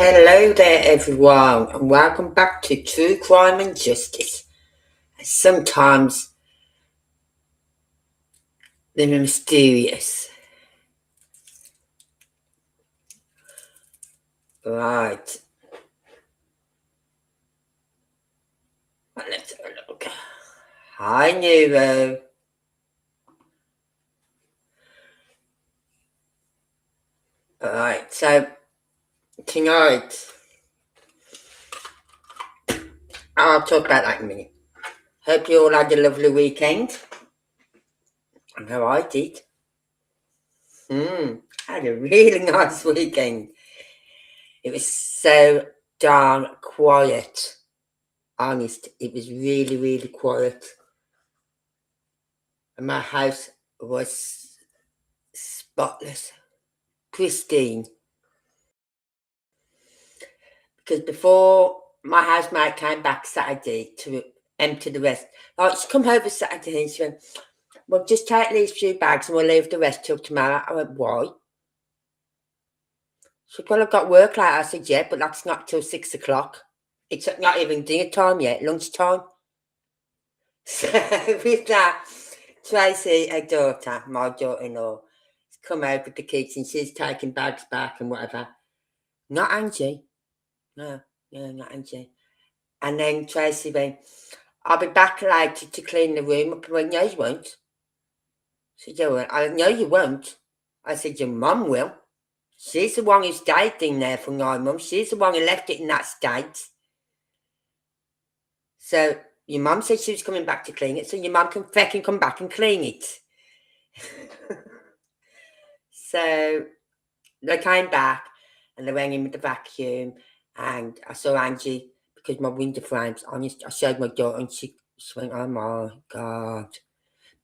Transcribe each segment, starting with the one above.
Hello there, everyone, and welcome back to True Crime and Justice. Sometimes they're mysterious. Right. Well, let's have a look. Hi, Nero. Alright, so tonight, I'll talk about that in a minute. Hope you all had a lovely weekend. I know I did. Had a really nice weekend. It was so darn quiet. Honest, it was really, really quiet. And my house was spotless, pristine. Because before my housemate came back Saturday to empty the rest, she come over Saturday and she went, "Well, just take these few bags and we'll leave the rest till tomorrow." I went, "Why?" She said, "Well, I've got work later." I said, "Yeah, but that's not till 6 o'clock. It's not even dinner time yet, lunchtime." So with that, Tracy, her daughter, my daughter-in-law, come over to the kitchen. She's taking bags back and whatever. Not Angie. No, not Angie. And then Tracy went, "I'll be back later to clean the room up." I went, "No, you won't." She said, "I know you won't." I said, "Your mum will. She's the one who stayed in there for 9 months. She's the one who left it in that state. So your mum said she was coming back to clean it, so your mum can feckin' come back and clean it." So they came back and they went in with the vacuum, and I saw Angie, because my window frames, honest, I showed my daughter and she went, "Oh my God."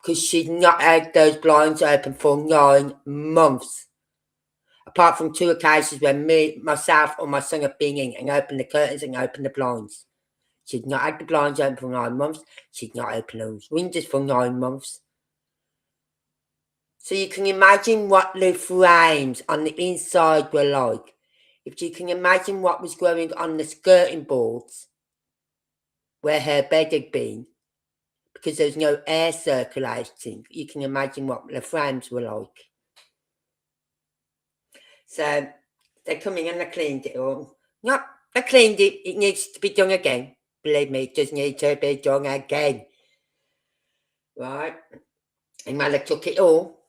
Because she'd not had those blinds open for 9 months. Apart from 2 occasions when myself or my son have been in and opened the curtains and opened the blinds. She'd not had the blinds open for 9 months. She'd not opened those windows for 9 months. So you can imagine what the frames on the inside were like. If you can imagine what was going on the skirting boards where her bed had been, because there's no air circulating, you can imagine what the frames were like. So they come in and they cleaned it all. No, they cleaned it. It needs to be done again. Believe me, it does need to be done again. Right? And Mother took it all.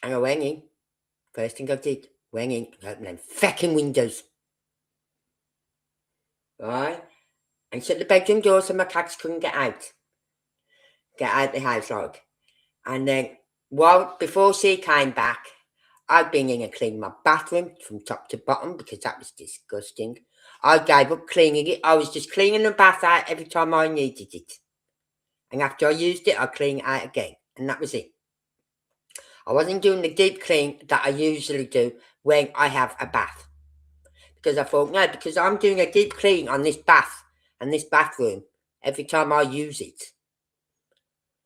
And I went in. First thing I did, went in and opened them feckin' windows. Right? And shut the bedroom door so my cats couldn't get out. Get out the house, like. And then, before she came back, I'd been in and cleaned my bathroom from top to bottom because that was disgusting. I gave up cleaning it. I was just cleaning the bath out every time I needed it. And after I used it, I'd clean it out again. And that was it. I wasn't doing the deep clean that I usually do when I have a bath. Because I thought, no, because I'm doing a deep clean on this bath and this bathroom every time I use it.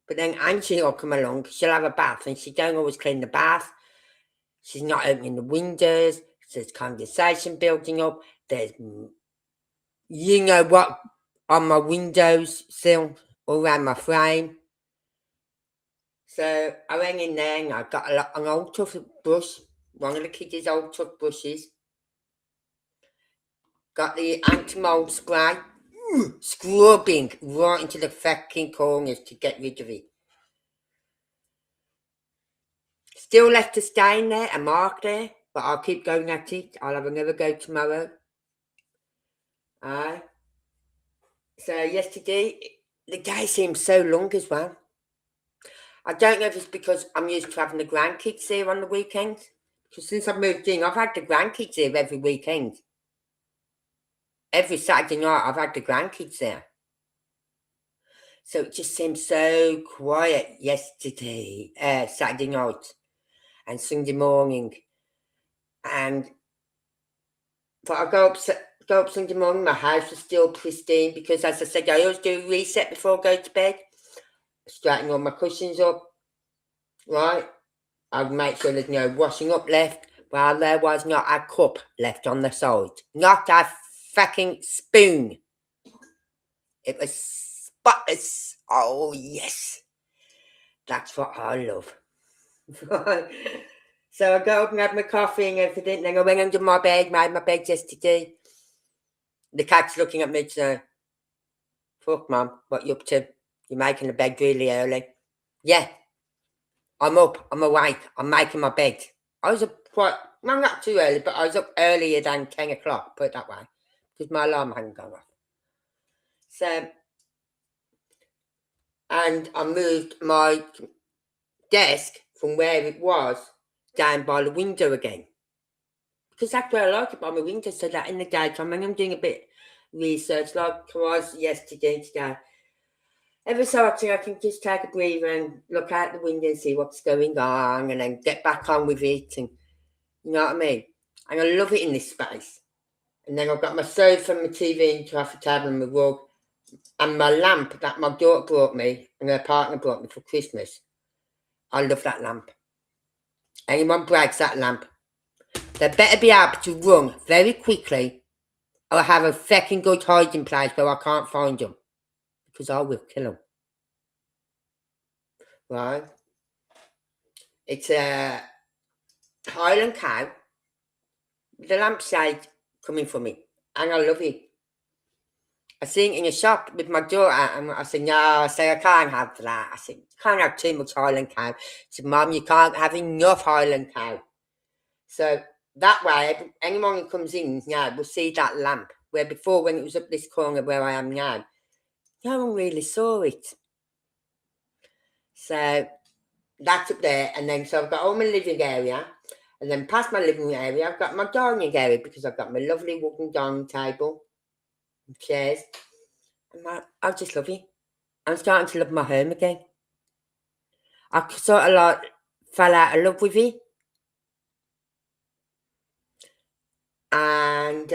But then Angie will come along, she'll have a bath and she don't always clean the bath. She's not opening the windows. There's condensation building up. There's, you know what, on my windows sill, all around my frame. So I went in there and I got an old toothbrush, one of the kids' old toothbrushes. Got the anti-mold spray, scrubbing right into the fucking corners to get rid of it. Still left a stain there, a mark there, but I'll keep going at it. I'll have another go tomorrow. Aye. So yesterday, the day seemed so long as well. I don't know if it's because I'm used to having the grandkids here on the weekend. Because since I've moved in, I've had the grandkids here every weekend. Every Saturday night, I've had the grandkids there. So it just seemed so quiet yesterday, Saturday night and Sunday morning. And but I go up Sunday morning, my house is still pristine because, as I said, I always do a reset before I go to bed. Straighten all my cushions up, right? I'll make sure there's no washing up left. Well, there was not a cup left on the side. Not a fucking spoon. It was spotless. Oh, yes. That's what I love. So I got up and had my coffee and everything. Then I went under my bed, made my bed yesterday. The cat's looking at me saying, fuck, Mum, what you up to? You're making the bed really early. Yeah, I'm up, I'm awake, I'm making my bed. I was up quite, well, not too early, but I was up earlier than 10 o'clock, put it that way, because my alarm hadn't gone off. So, and I moved my desk from where it was down by the window again. Because that's where I like it, by my window, so that in the daytime, when I'm doing a bit research, like I was yesterday and today, every so often I can just take a breather and look out the window and see what's going on and then get back on with it, and you know what I mean? And I love it in this space. And then I've got my sofa, my TV and coffee table and my rug and my lamp that my daughter brought me and her partner brought me for Christmas. I love that lamp. Anyone breaks that lamp, they better be able to run very quickly or have a fucking good hiding place where I can't find them. Because I will kill them. Right? It's a Highland cow with a lampshade coming from it. And I love it. I seen it in a shop with my daughter and I said, no, I can't have that. I said, you can't have too much Highland cow. She said, Mum, you can't have enough Highland cow. So that way, anyone who comes in now will see that lamp. Where before, when it was up this corner where I am now, no one really saw it. So that's up there. And then, so I've got all my living area. And then past my living area, I've got my dining area because I've got my lovely wooden dining table and chairs. And I just love it. I'm starting to love my home again. I sort of like fell out of love with it. And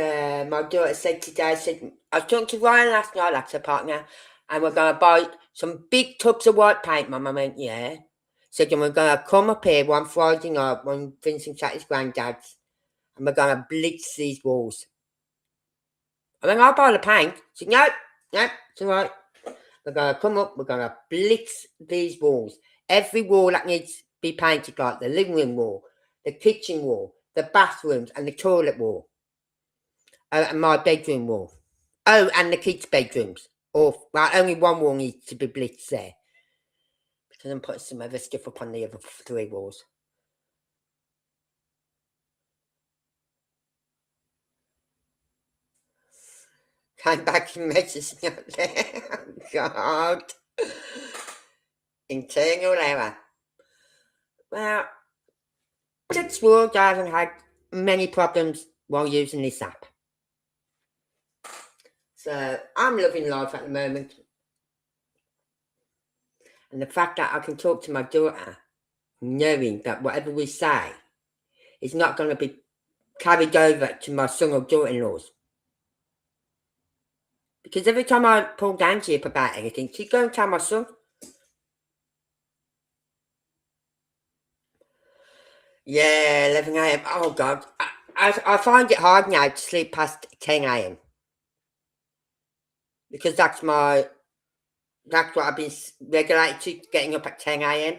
my daughter said today, I was talking to Ryan last night, that's her partner, and we're going to buy some big tubs of white paint, Mum. I went, yeah. Said, and we're going to come up here one Friday night when Vincent's at his granddad's, and we're going to blitz these walls. I went, I'll buy the paint. She said, no, it's all right. We're going to come up, we're going to blitz these walls. Every wall that needs to be painted, like the living room wall, the kitchen wall, the bathrooms, and the toilet wall. And my bedroom wall. Oh, and the kids' bedrooms. Well, only one wall needs to be blitzed there. Because I'm putting some other stuff up on the other 3 walls. Came back and messaged me up there. God. Internal error. Well, touch wood, I haven't had many problems while using this app. So, I'm loving life at the moment. And the fact that I can talk to my daughter, knowing that whatever we say is not going to be carried over to my son or daughter-in-laws. Because every time I pull Dangy up about anything, she'd go and tell my son. Yeah, 11 a.m. Oh, God. I find it hard now to sleep past 10 a.m. Because that's what I've been regulated to, getting up at 10 a.m.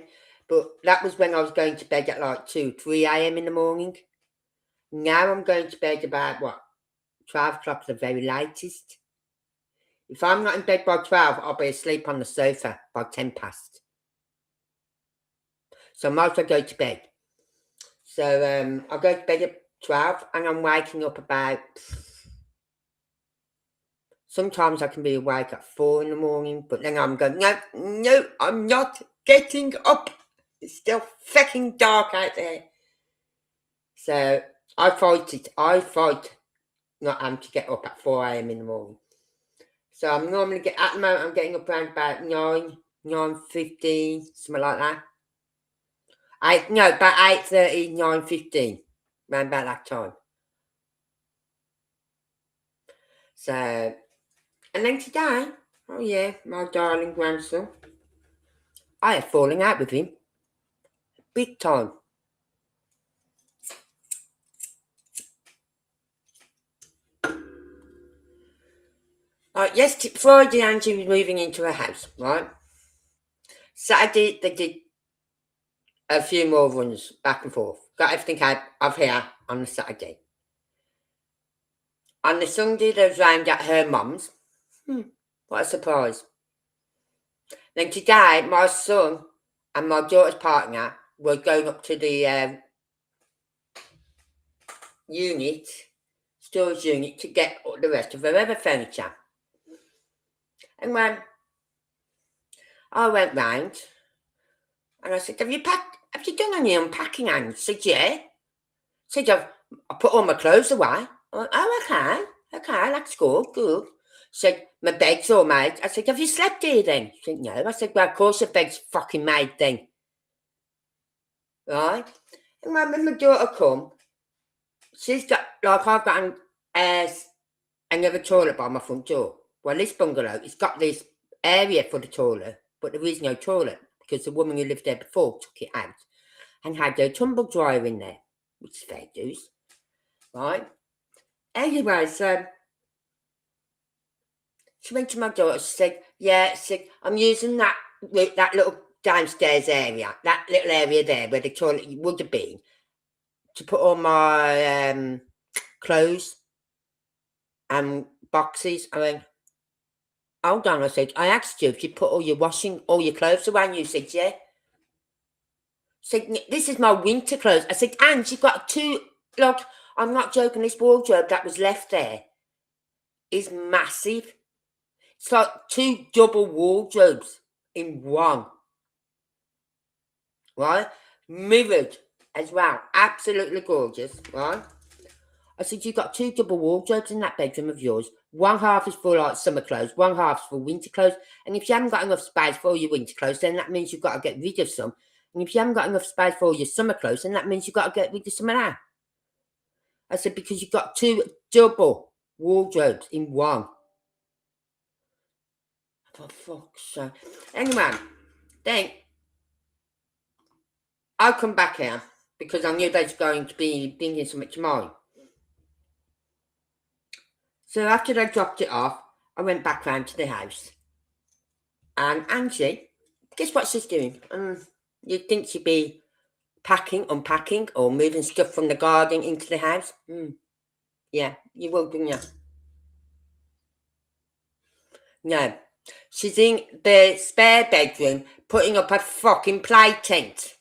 But that was when I was going to bed at like 2, 3 a.m. in the morning. Now I'm going to bed about, 12 o'clock the very latest. If I'm not in bed by 12, I'll be asleep on the sofa by 10 past. So I might as well go to bed. So I go to bed at 12 and I'm waking up about... Sometimes I can be awake at 4 in the morning, but then I'm going, no, I'm not getting up. It's still fucking dark out there. So I fight it. I fight not having to get up at 4 a.m. in the morning. So I'm normally, at the moment, I'm getting up around about 9:15, something like that. About 8:30, 9:15, around about that time. So, and then today, oh yeah, my darling grandson, I have fallen out with him. Big time. Yes, Friday, Angie was moving into a house, right? Saturday, they did a few more runs back and forth. Got everything out of here on the Saturday. On the Sunday, they was round at her mum's. What a surprise. Then today, my son and my daughter's partner were going up to the storage unit, to get the rest of her other furniture. And when I went round, and I said, have you done any unpacking, Anne? She said, yeah. Said, I put all my clothes away. I went, oh, okay, that's good. Said, my bed's all made. I said, have you slept here then? She said, no. I said, well, of course your bed's fucking made then. Right? And when my daughter come, she's got, like, I've got another toilet by my front door. Well, this bungalow, it's got this area for the toilet, but there is no toilet because the woman who lived there before took it out and had her tumble dryer in there, which is fair dues. Right? Anyway, so she went to my daughter, she said, I'm using that little downstairs area, that little area there where the toilet would have been, to put all my clothes and boxes. I went, hold on, I said, I asked you if you put all your clothes away, and you said, yeah. She said, this is my winter clothes. I said, and you've got two, look, I'm not joking, this wardrobe that was left there is massive. It's like 2 double wardrobes in one. Right? Mirrored as well. Absolutely gorgeous, right? I said, you've got 2 double wardrobes in that bedroom of yours. One half is for like summer clothes, one half is for winter clothes. And if you haven't got enough space for all your winter clothes, then that means you've got to get rid of some. And if you haven't got enough space for all your summer clothes, then that means you've got to get rid of some of that. I said, because you've got 2 double wardrobes in one. For fuck's sake. Anyway, then I come back here because I knew they was going to be bringing something tomorrow. So after they dropped it off, I went back round to the house. And Angie, guess what she's doing? You'd think she'd be packing, unpacking, or moving stuff from the garden into the house. Yeah, you will, wouldn't you? No. She's in the spare bedroom putting up a fucking play tent.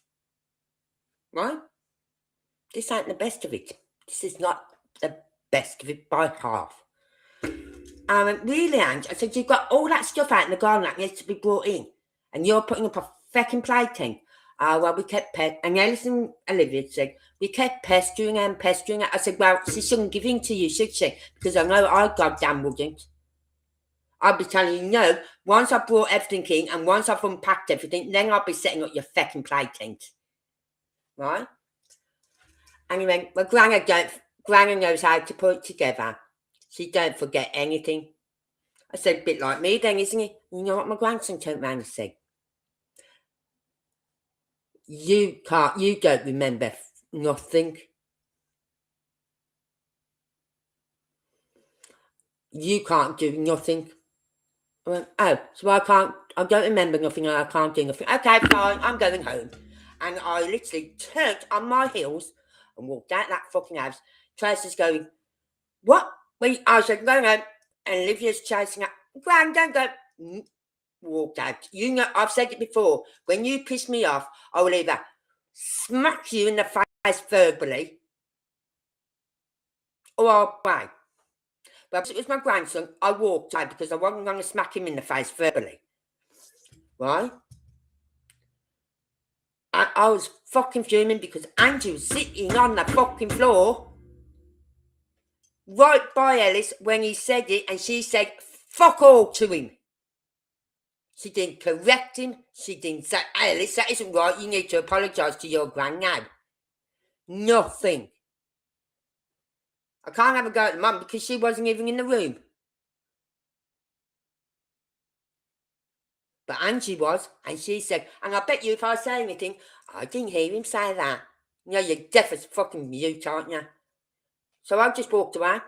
Right? This ain't the best of it. This is not the best of it by half. I went, really, Ange? I said, you've got all that stuff out in the garden that needs to be brought in, and you're putting up a fucking plaything. Oh, well, we kept and Alice and Olivia said, we kept pestering her and pestering her. I said, well, she shouldn't give in to you, should she? Because I know I goddamn wouldn't. I'd be telling you, no, once I've brought everything in and once I've unpacked everything, then I'll be setting up your fucking plaything. Right? And he went, well, Granny knows how to put it together. She don't forget anything. I said, a bit like me then, isn't it? You know what my grandson turned around and said? You don't remember nothing. You can't do nothing. I went, oh, so I don't remember nothing and I can't do nothing. Okay, fine, I'm going home. And I literally turned on my heels and walked out that fucking house. Tracy's going, what? I said, going home. And Olivia's chasing up. Gran, don't go. Walked out. You know, I've said it before. When you piss me off, I will either smack you in the face verbally or I'll bang. But it was my grandson. I walked out because I wasn't going to smack him in the face verbally. Right? I was fucking fuming because Angie was sitting on the fucking floor right by Ellis when he said it, and she said, fuck all to him. She didn't correct him. She didn't say, Alice, that isn't right. You need to apologise to your gran now. Nothing. I can't have a go at the mum because she wasn't even in the room. But Angie was, and she said, and I bet you if I say anything, I didn't hear him say that. You know, you're deaf as fucking mute, aren't you? So I just walked away,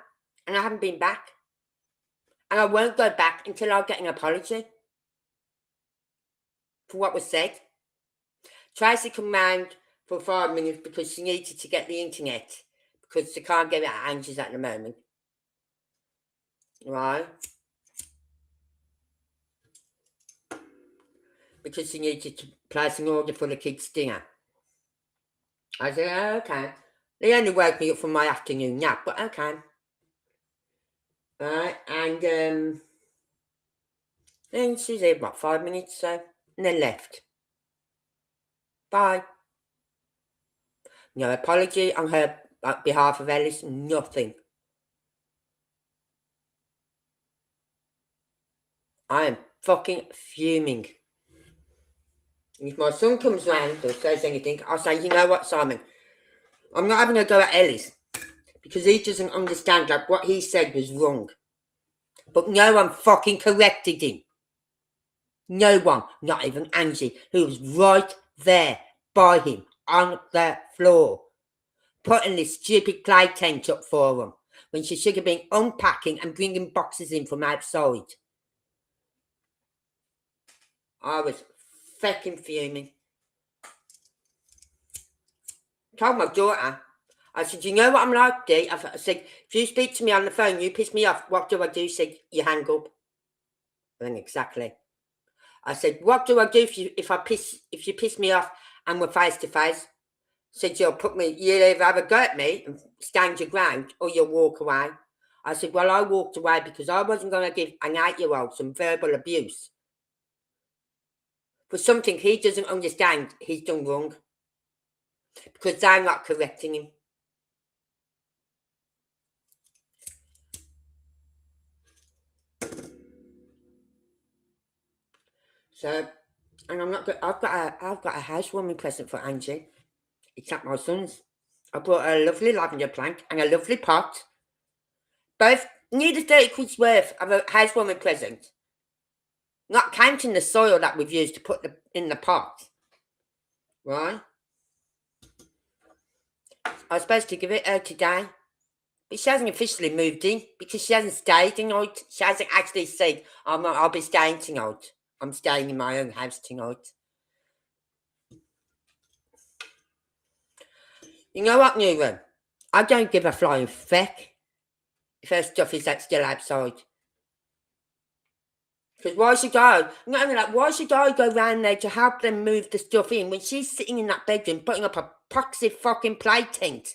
and I haven't been back. And I won't go back until I get an apology for what was said. Tracy come round for 5 minutes because she needed to get the internet because she can't get it at Angie's at the moment. Right? Because she needed to place an order for the kids' dinner. I said, oh, okay. They only woke me up from my afternoon nap, but okay. Right, and then she was here, about 5 minutes so, and then left. Bye. No apology on her behalf of Ellis, nothing. I am fucking fuming. If my son comes round or says anything, I'll say, you know what, Simon? I'm not having a go at Ellis because he doesn't understand that what he said was wrong. But no one fucking corrected him. No one, not even Angie, who was right there by him on the floor, putting this stupid play tent up for him when she should have been unpacking and bringing boxes in from outside. I was fucking fuming. Told my daughter, I said, you know what I'm like, Dee? I said, if you speak to me on the phone, you piss me off, what do I do? She said, you hang up. Then exactly. I said, what do I do if you piss me off and we're face to face? Said, you'll either have a go at me and stand your ground or you'll walk away. I said, well, I walked away because I wasn't going to give an 8-year-old some verbal abuse for something he doesn't understand he's done wrong because they're not correcting him. So, and I've got a housewarming present for Angie. It's at my son's. I brought her a lovely lavender plant and a lovely pot. Both nearly 30 quid's worth of a housewarming present. Not counting the soil that we've used to put in the pot. Right? I was supposed to give it her today. But she hasn't officially moved in because she hasn't stayed tonight. She hasn't actually said, I'll be staying tonight. I'm staying in my own house tonight. You know what, Newman? I don't give a flying feck if her stuff is still outside. Because why should I go round there to help them move the stuff in when she's sitting in that bedroom putting up a poxy fucking play tent?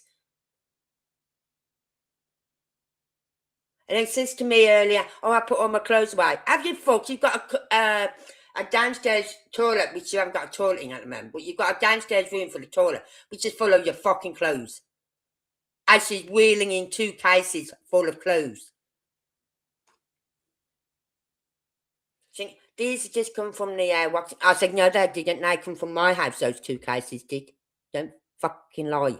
And then says to me earlier, I put all my clothes away. Have you fucked? You've got a downstairs toilet, which you haven't got a toilet in at the moment, but you've got a downstairs room for the toilet, which is full of your fucking clothes. As she's wheeling in 2 cases full of clothes. Think, these just come from the what? I said, no, they didn't. They come from my house, those 2 cases did. Don't fucking lie.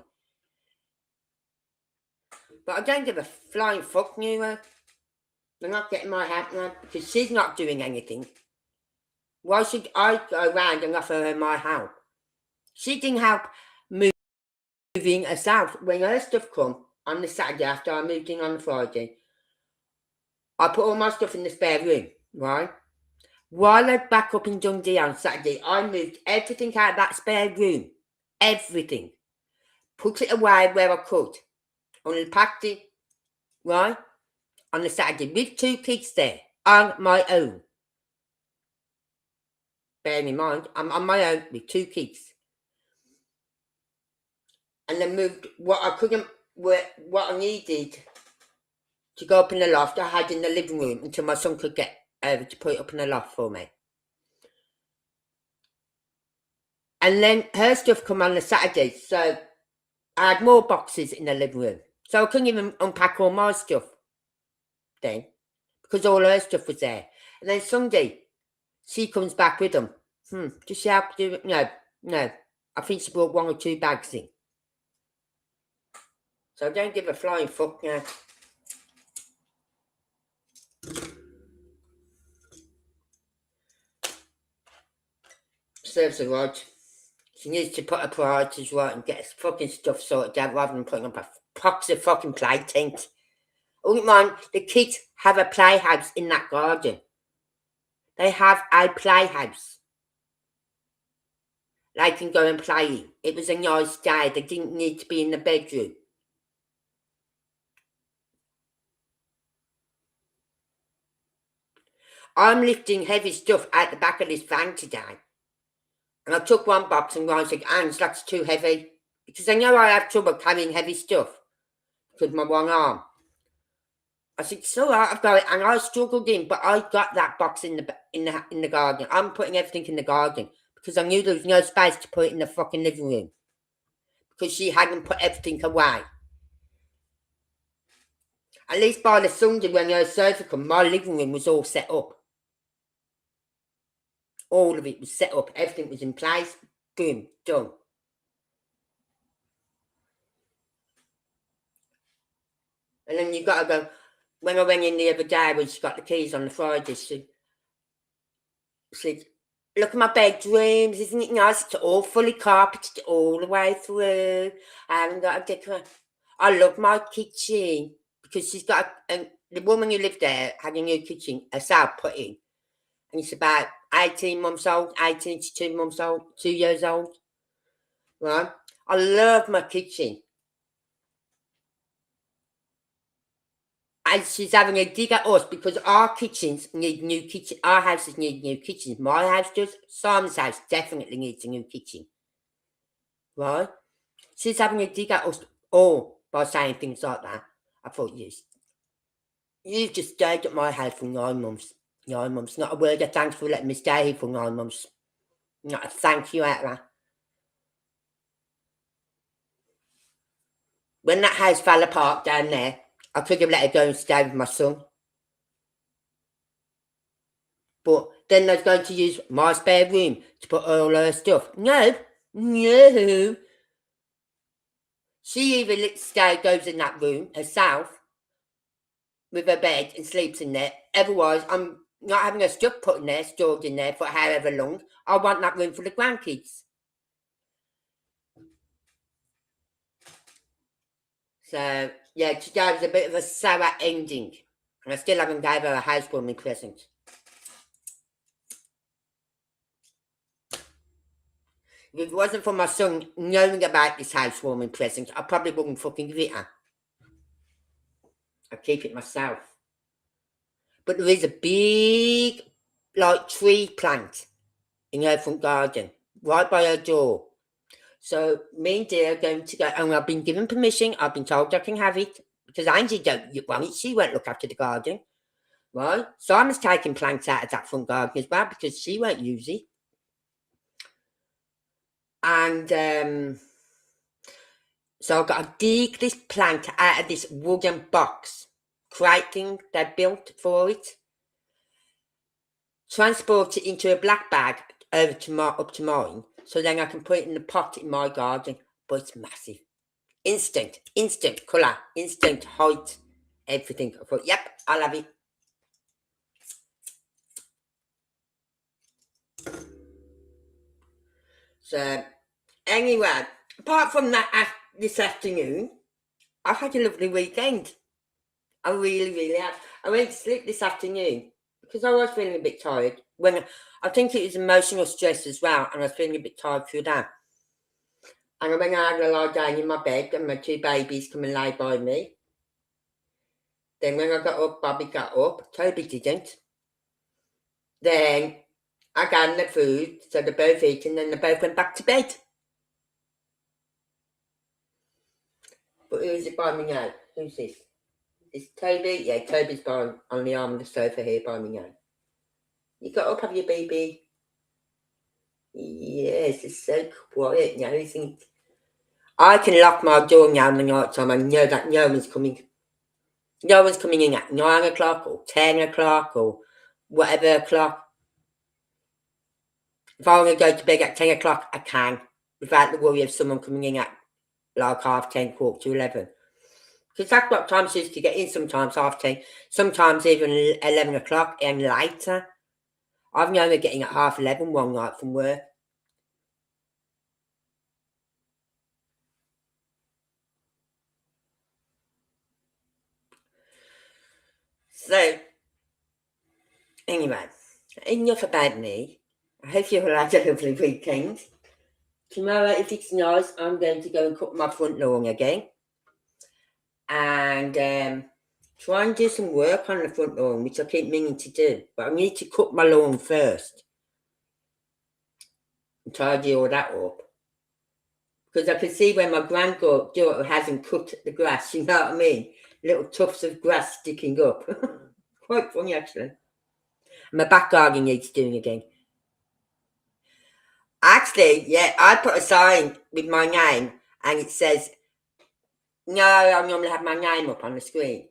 But I don't give a flying fuck, Newman. They're not getting my help now because she's not doing anything. Why should I go around and offer her my help? She didn't help moving herself. When her stuff come on the Saturday after I moved in on the Friday, I put all my stuff in the spare room, right? While I back up in Dundee on Saturday, I moved everything out of that spare room. Everything. Put it away where I could. Unpacked it, right? On the Saturday with 2 kids there on my own. Bear in mind, I'm on my own with 2 kids. And then moved what I needed to go up in the loft, I had in the living room until my son could get over to put it up in the loft for me. And then her stuff come on the Saturday, so I had more boxes in the living room. So I couldn't even unpack all my stuff then, because all her stuff was there. And then Sunday, she comes back with them. Does she have to do it? No. I think she brought 1 or 2 bags in. So I don't give a flying fuck now. Serves her right. She needs to put her priorities right and get her fucking stuff sorted out rather than putting up a pox of fucking play tent. The kids have a playhouse in that garden. They have a playhouse. They can go and play. It was a nice day. They didn't need to be in the bedroom. I'm lifting heavy stuff out the back of this van today. And I took one box and Ryan said, Ange, that's too heavy. Because I know I have trouble carrying heavy stuff because of my one arm. I said, it's all right, I've got it. And I struggled in, but I got that box in the garden. I'm putting everything in the garden because I knew there was no space to put it in the fucking living room. Because she hadn't put everything away. At least by the Sunday when the sofa come, my living room was all set up. All of it was set up. Everything was in place. Boom, done. And then you got to go. When I went in the other day, when she got the keys on the Friday, she said, look at my bedrooms, isn't it nice? It's all fully carpeted all the way through. I haven't got a decorate. I love my kitchen because she's got the woman who lived there had a new kitchen herself put in. And it's about 18 months old, 18 to 2 months old, 2 years old. Right? I love my kitchen. And she's having a dig at us because our kitchens need new kitchen. Our houses need new kitchens. My house does. Simon's house definitely needs a new kitchen. Right? She's having a dig at us all by saying things like that. I thought, you've just stayed at my house for 9 months. 9 months. Not a word of thanks for letting me stay here for 9 months. Not a thank you out of that. When that house fell apart down there, I could have let her go and stay with my son. But then I was going to use my spare room to put all her stuff. No. She either goes in that room herself with her bed and sleeps in there. Otherwise, I'm not having her stuff put in there, stored in there for however long. I want that room for the grandkids. So, yeah, today was a bit of a sour ending. And I still haven't gave her a housewarming present. If it wasn't for my son knowing about this housewarming present, I probably wouldn't fucking give it her. I'd keep it myself. But there is a big, tree plant in her front garden, right by her door. So me and Dee are going to go, and I've been given permission. I've been told I can have it because Angie don't want it. She won't look after the garden, right? Simon's taking plants out of that front garden as well because she won't use it. And so I've got to dig this plant out of this wooden box, crate thing they built for it, transport it into a black bag up to mine, so then I can put it in the pot in my garden. But it's massive. Instant colour, instant height, everything. I thought, yep, I'll have it. So, anyway, apart from that, this afternoon, I've had a lovely weekend. I really, really have. I went to sleep this afternoon because I was feeling a bit tired. I think it was emotional stress as well, and I was feeling a bit tired through that. And I went out and lie down in my bed, and my 2 babies come and lay by me. Then when I got up, Bobby got up. Toby didn't. Then I got them the food, so they're both eating, and they both went back to bed. But who's it by me now? Who's this? Is Toby? Yeah, Toby's on the arm of the sofa here by me now. You got up, have you, baby? Yes, it's so quiet now, isn't it? I can lock my door now in the night time. I know that no one's coming. No one's coming in at 9 o'clock or 10 o'clock or whatever o'clock. If I want to go to bed at 10 o'clock, I can, without the worry of someone coming in at like 10:30, 11:15. Because that's what time she used to get in sometimes, 10:30, sometimes even 11 o'clock and later. I've known her getting at 11:30 one night from work. So, anyway, enough about me. I hope you all had a lovely weekend. Tomorrow, if it's nice, I'm going to go and cut my front lawn again. And try and do some work on the front lawn, which I keep meaning to do. But I need to cut my lawn first. And tidy all that up. Because I can see when my granddaughter hasn't cut the grass, you know what I mean? Little tufts of grass sticking up. Quite funny, actually. My back garden needs doing again. Actually, yeah, I put a sign with my name, and it says, no, I normally have my name up on the screen.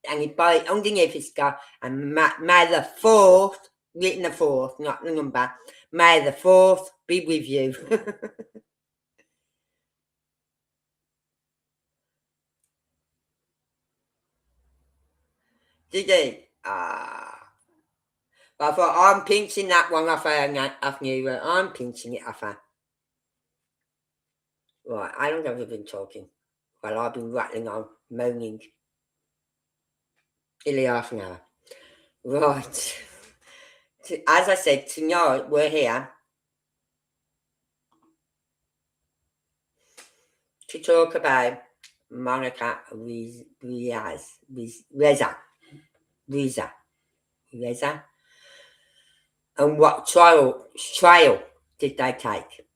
And underneath it's got, and may the 4th, written the 4th, not the number, may the 4th be with you. Did you? I thought, I'm pinching that one off you. I'm pinching it off her. Right, how long have we been talking? Well, I've been rattling on, moaning. Nearly half an hour. Right. As I said, tonight we're here to talk about Monica Reza, and what trial did they take?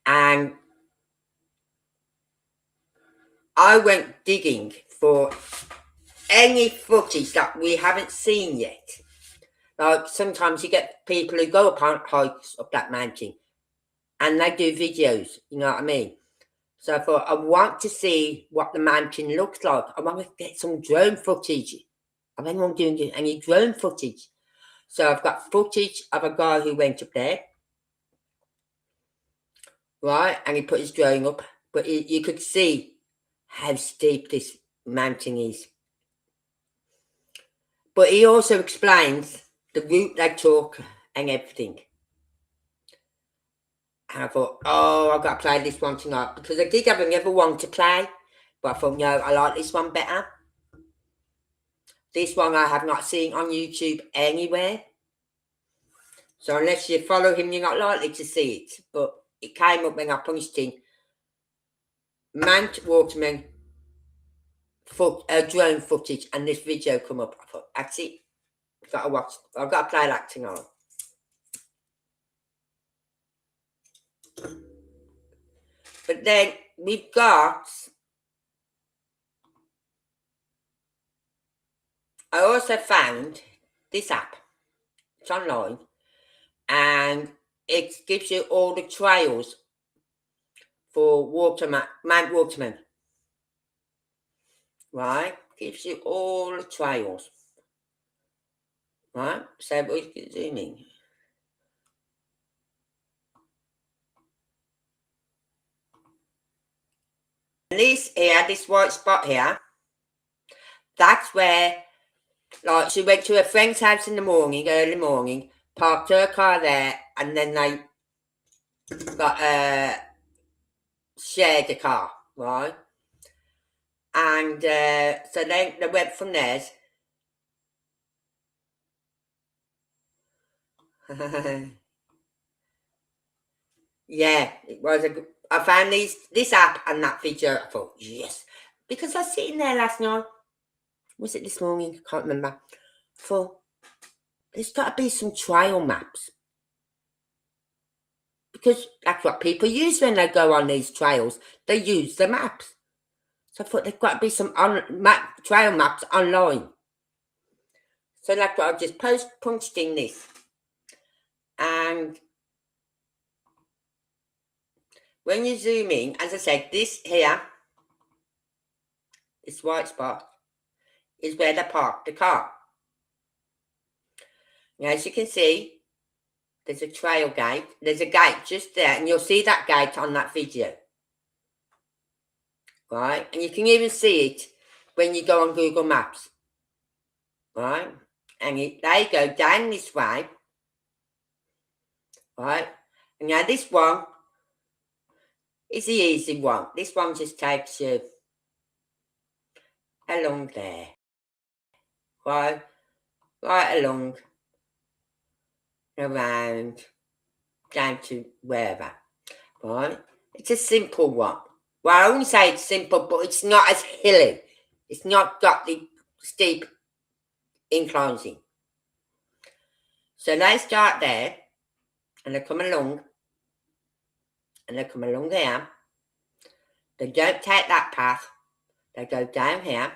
And I went digging for any footage that we haven't seen yet. Like sometimes you get people who go up on hikes up that mountain and they do videos, you know what I mean? So I thought, I want to see what the mountain looks like. I want to get some drone footage of anyone doing any drone footage. So I've got footage of a guy who went up there, right? And he put his drone up, but you could see how steep this mountain is. But he also explains the route they took and everything. And I thought, oh, I've got to play this one tonight. Because I did have another one to play. But I thought, no, I like this one better. This one I have not seen on YouTube anywhere. So unless you follow him, you're not likely to see it. But it came up when I punched in Mount Waterman drone footage, and this video come up. I thought, that's it. I've got to play that tonight. But then we've got, I also found this app. It's online, and it gives you all the trails for Mount Waterman. Right? Gives you all the trails. Right? So we can zoom in. And this white spot here, that's where, like, she went to her friend's house in the morning, early morning, parked her car there, and then they got shared the car, right? And so then they went from there. Yeah, it was I found this app and that video. I thought, yes, because I was sitting there last night. Was it this morning? I can't remember. For there's got to be some trail maps, because that's what people use when they go on these trails. They use the maps. So I thought there's got to be some trail maps online. So that's what I just punched in this, and when you zoom in, as I said, this here, this white spot, is where they parked the car. Now, as you can see, there's a trail gate. There's a gate just there, and you'll see that gate on that video. Right? And you can even see it when you go on Google Maps. Right? And they go down this way. Right? And now this one is the easy one. This one just takes you along there. right along, around, down to wherever, right? It's a simple one. Well, I wouldn't say it's simple, but it's not as hilly. It's not got the steep inclines in. So they start there, and they come along, and they come along here. They don't take that path. They go down here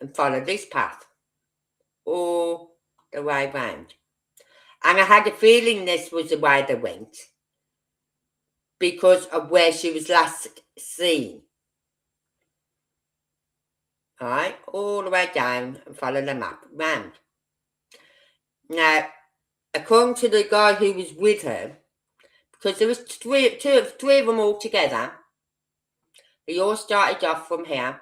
and follow this path all the way round. And I had a feeling this was the way they went because of where she was last seen. Alright, all the way down and follow the map round. Now, according to the guy who was with her, because there was three of them all together, they all started off from here,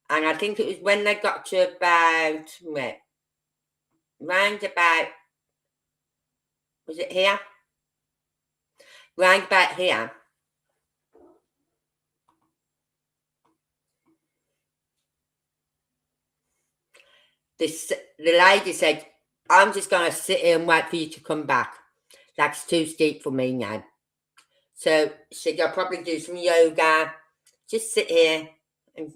and I think it was when they got to about, round about, was it here? Round about here. The lady said, I'm just going to sit here and wait for you to come back. That's too steep for me now. So she said, I'll probably do some yoga, just sit here and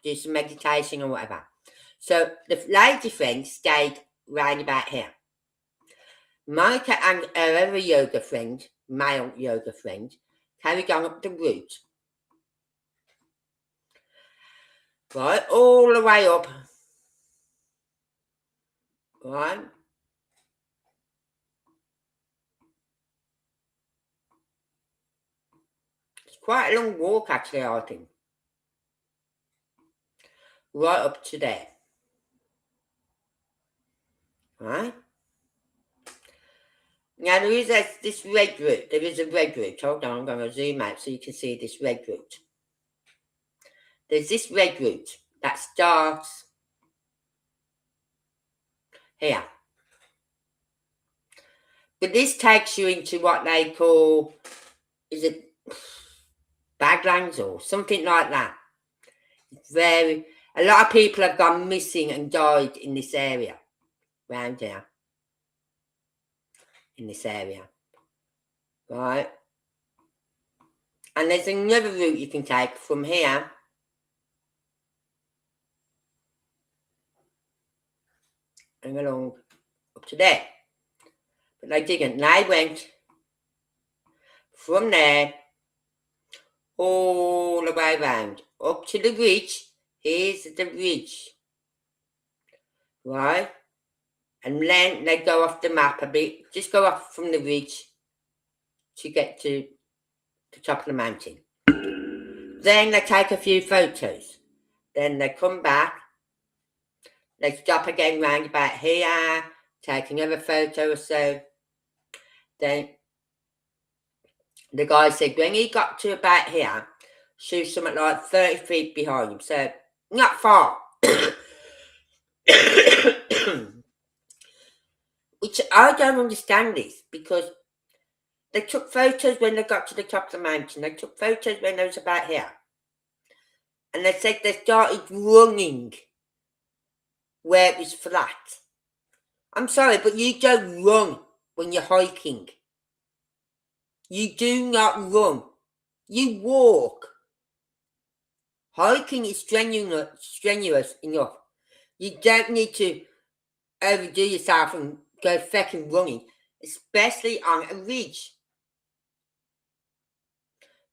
do some meditation or whatever. So the lady friend stayed round about here. Monica and her other yoga friend, male yoga friend, carried on up the route. Right, all the way up. Right. It's quite a long walk actually, I think. Right up to there. Right? Now there is this red route. There is a red route. Hold on, I'm going to zoom out so you can see this red route. There's this red route that starts here. But this takes you into what they call, is it Badlands or something like that. A lot of people have gone missing and died in this area, round here, in this area, right? And there's another route you can take from here and along up to there. But they didn't. They went from there all the way round, up to the ridge. Here's the ridge, right? And then they go off the map a bit, just go off from the ridge to get to the top of the mountain. Then they take a few photos. Then they come back. They stop again round about here, take another photo or so. Then the guy said when he got to about here, she was something like 30 feet behind him, so not far. Which I don't understand this, because they took photos when they got to the top of the mountain. They took photos when they was about here. And they said they started running where it was flat. I'm sorry, but you don't run when you're hiking. You do not run. You walk. Hiking is strenuous enough. You don't need to overdo yourself and go fucking running, especially on a ridge.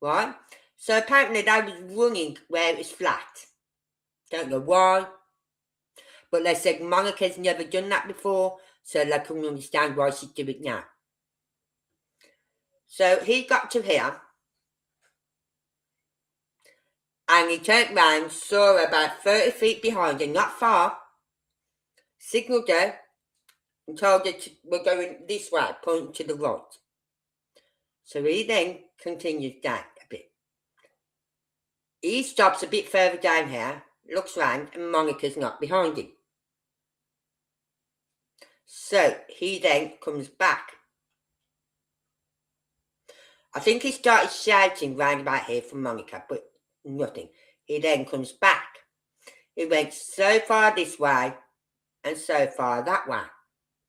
Right? So apparently they was running where it was flat. Don't know why. But they said Monica's never done that before, so they couldn't understand why she'd do it now. So he got to here, and he turned round, saw her about 30 feet behind her, not far, signalled her, and told her we're going this way, pointing to the right. So he then continues down a bit. He stops a bit further down here, looks round, and Monica's not behind him. So he then comes back. I think he started shouting round about here for Monica, but nothing. He then comes back. He went so far this way and so far that way.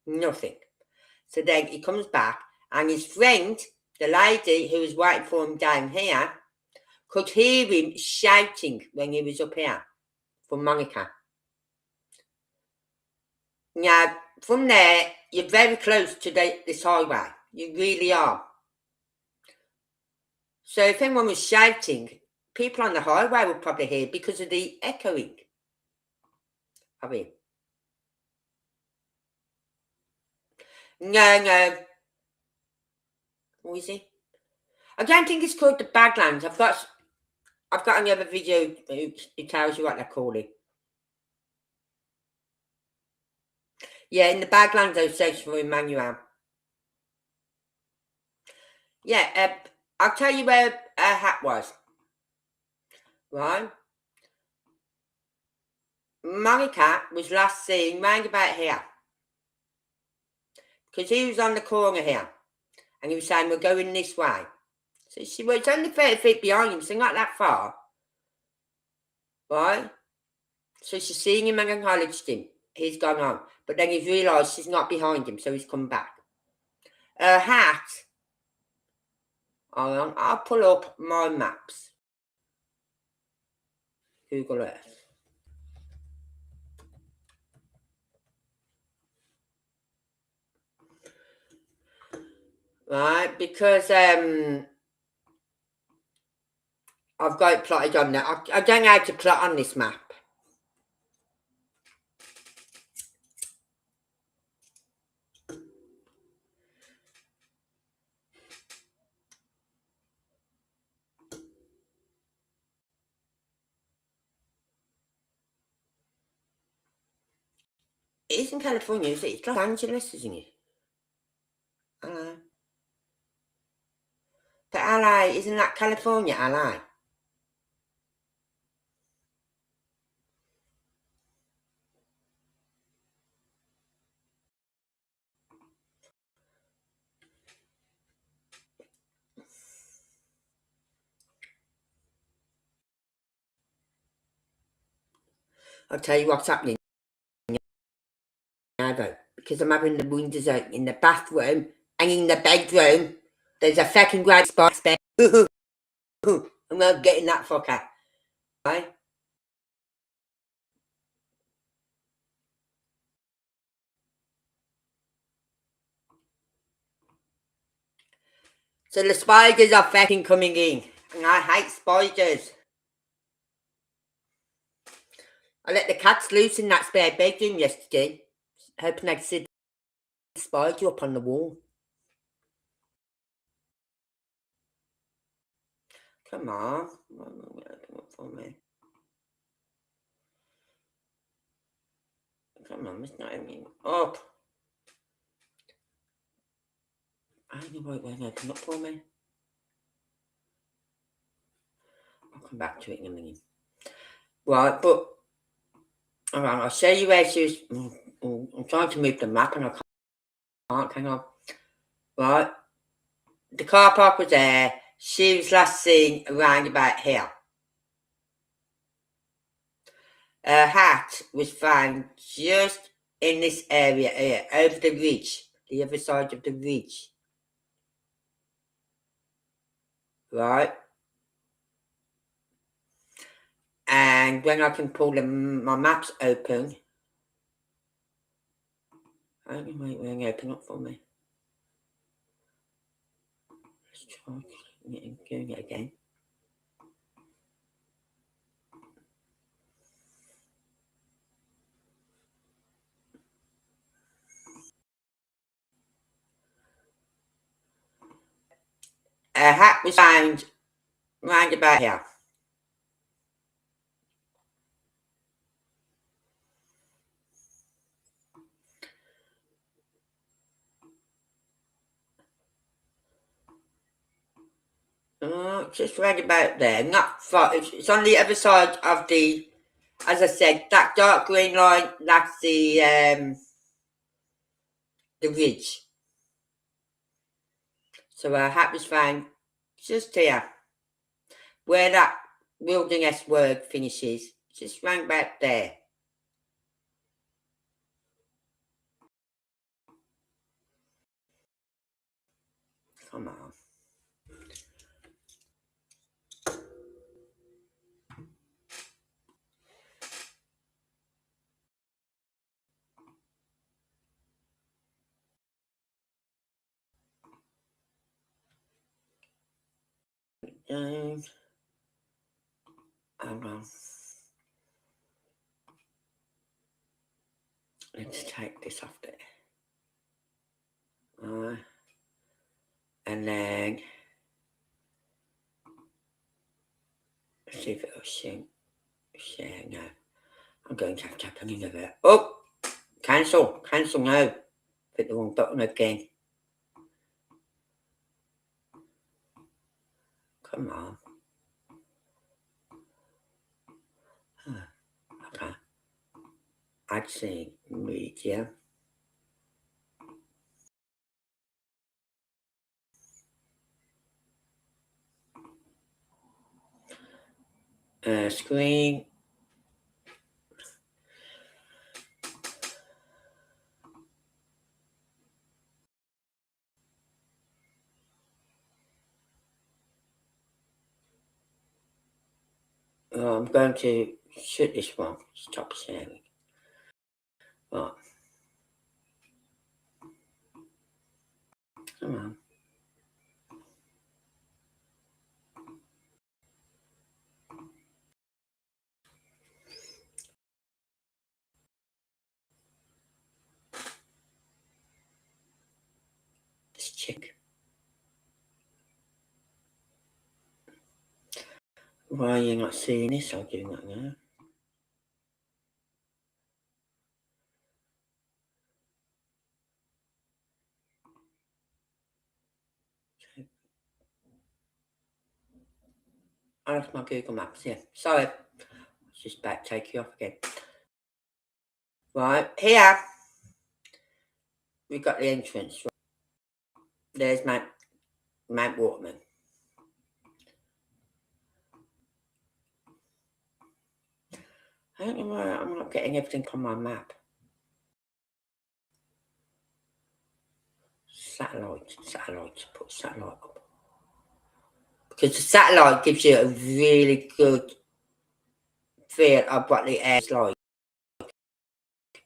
Nothing. So then he comes back, and his friend, the lady who was waiting for him down here, could hear him shouting when he was up here from Monica. Now, from there, you're very close to this highway. You really are. So if anyone was shouting, people on the highway would probably hear because of the echoing of it. No. What is it? I don't think it's called the Badlands. I've got another video who tells you what they call it. Yeah, in the Badlands, those searching for Emmanuel. Yeah, I'll tell you where her hat was. Right? Monica was last seen round about here. Because he was on the corner here. And he was saying, we're going this way. So she was only 30 feet behind him, so not that far. Right? So she's seeing him and acknowledged him. He's gone on. But then he's realised she's not behind him, so he's come back. Her hat. Hold on, I'll pull up my maps. Google Earth. Right, because I've got it plotted on there. I don't know how to plot on this map. It isn't California, is it? It's Los Angeles, isn't it? LA. But LA, isn't that California, LA? I'll tell you what's happening now, though. Because I'm having the windows open in the bathroom and in the bedroom. There's a fucking great spot. I'm not getting that fucker. Right? So the spiders are fucking coming in. And I hate spiders. I let the cats loose in that spare bedroom yesterday, hoping I'd see the spider up on the wall. Come on. Open up for me. Come on, it's not opening up. I don't know why it won't open up for me. I'll come back to it in a minute. Right, but alright, I'll show you where she was. I'm trying to move the map and I can't. Hang on. Right. The car park was there. She was last seen around about here. Her hat was found just in this area here, over the ridge, the other side of the ridge. Right? And when I can pull my maps open, I don't know why it won't open up for me. Let's try doing it again. A hat was found round about here. Just round about there, not far. It's on the other side of the, as I said, that dark green line, that's the ridge. So her hat was found just here, where that wilderness word finishes. Just round back there. Come on. Hold on. Let's take this off there. And then see if it'll share. No. I'm going to have to happen in it. Oh! Cancel now. Hit the wrong button again. Come on. Okay. I'd say media. Screen. I'm going to shut this one. Stop sharing. Right. Come on. Let's check. Why are you not seeing this? I'll do that now. I lost my Google Maps, yeah. Sorry. Just about to take you off again. Right, here we've got the entrance. There's Mount Waterman. I don't know why I'm not getting everything on my map. Satellite, put satellite up. Because the satellite gives you a really good feel of what the air's like.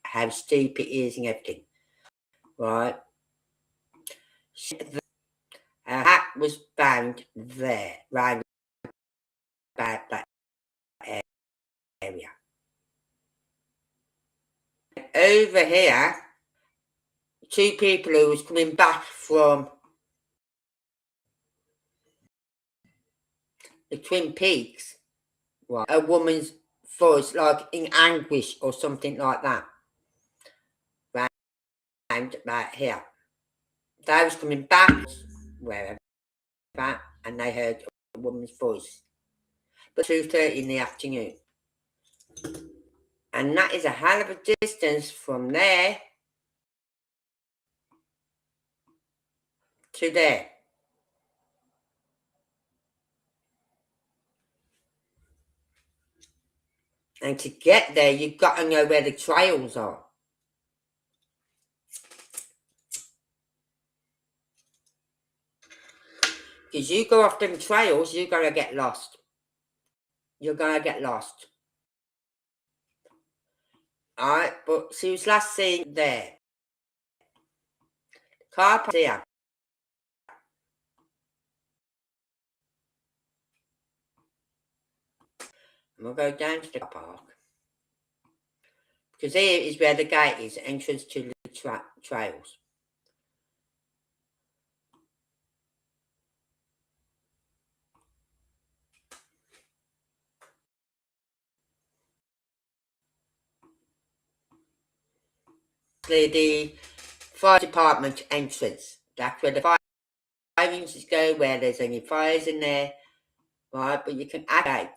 How steep it is and everything. Right? Our hat was found there, round about that area. Over here, two people who was coming back from the Twin Peaks, right, a woman's voice like in anguish or something like that, round about here. They was coming back wherever, and they heard a woman's voice, but 2:30 in the afternoon, and that is a hell of a distance from there to there. And to get there, you've got to know where the trails are. Because you go off them trails, you're going to get lost. You're going to get lost. Alright, but she was last seen there. Car park here. And we'll go down to the car park. Because here is where the gate is, entrance to the trails. The fire department entrance. That's where the fire engines go, where there's any fires in there. Right, but you can add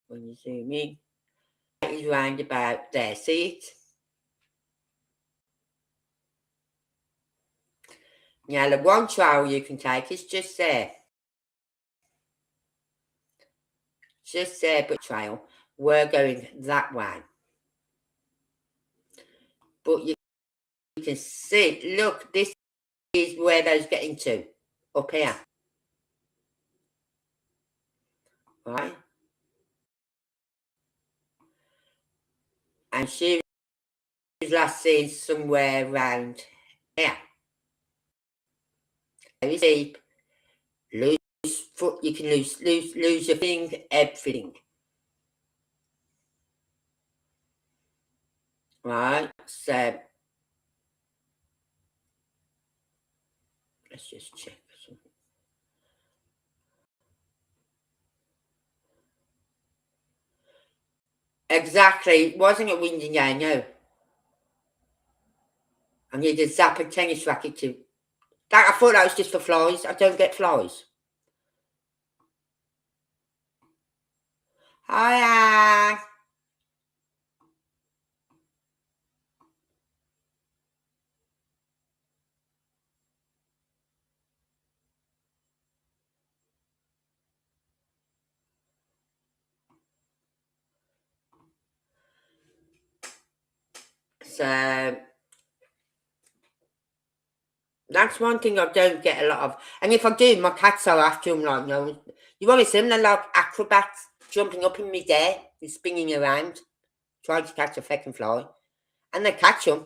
when you zoom in. It is round about there. See it? Now the one trail you can take is just there. Just there, but trail. were going that way. But you can see, look, this is where those getting to, up here. Right? And she was last seen somewhere around here. Very deep. Lose foot, you can lose your thing, everything. Right? So let's just check something. Exactly. It wasn't a windy day, no. I need a Zappa tennis racket too. That, I thought that was just for flies. I don't get flies. Hiya. So that's one thing I don't get a lot of. And if I do, my cats are after them like, no. You want to see them? They're like acrobats jumping up in mid-air and spinning around, trying to catch a feckin' fly. And they catch them.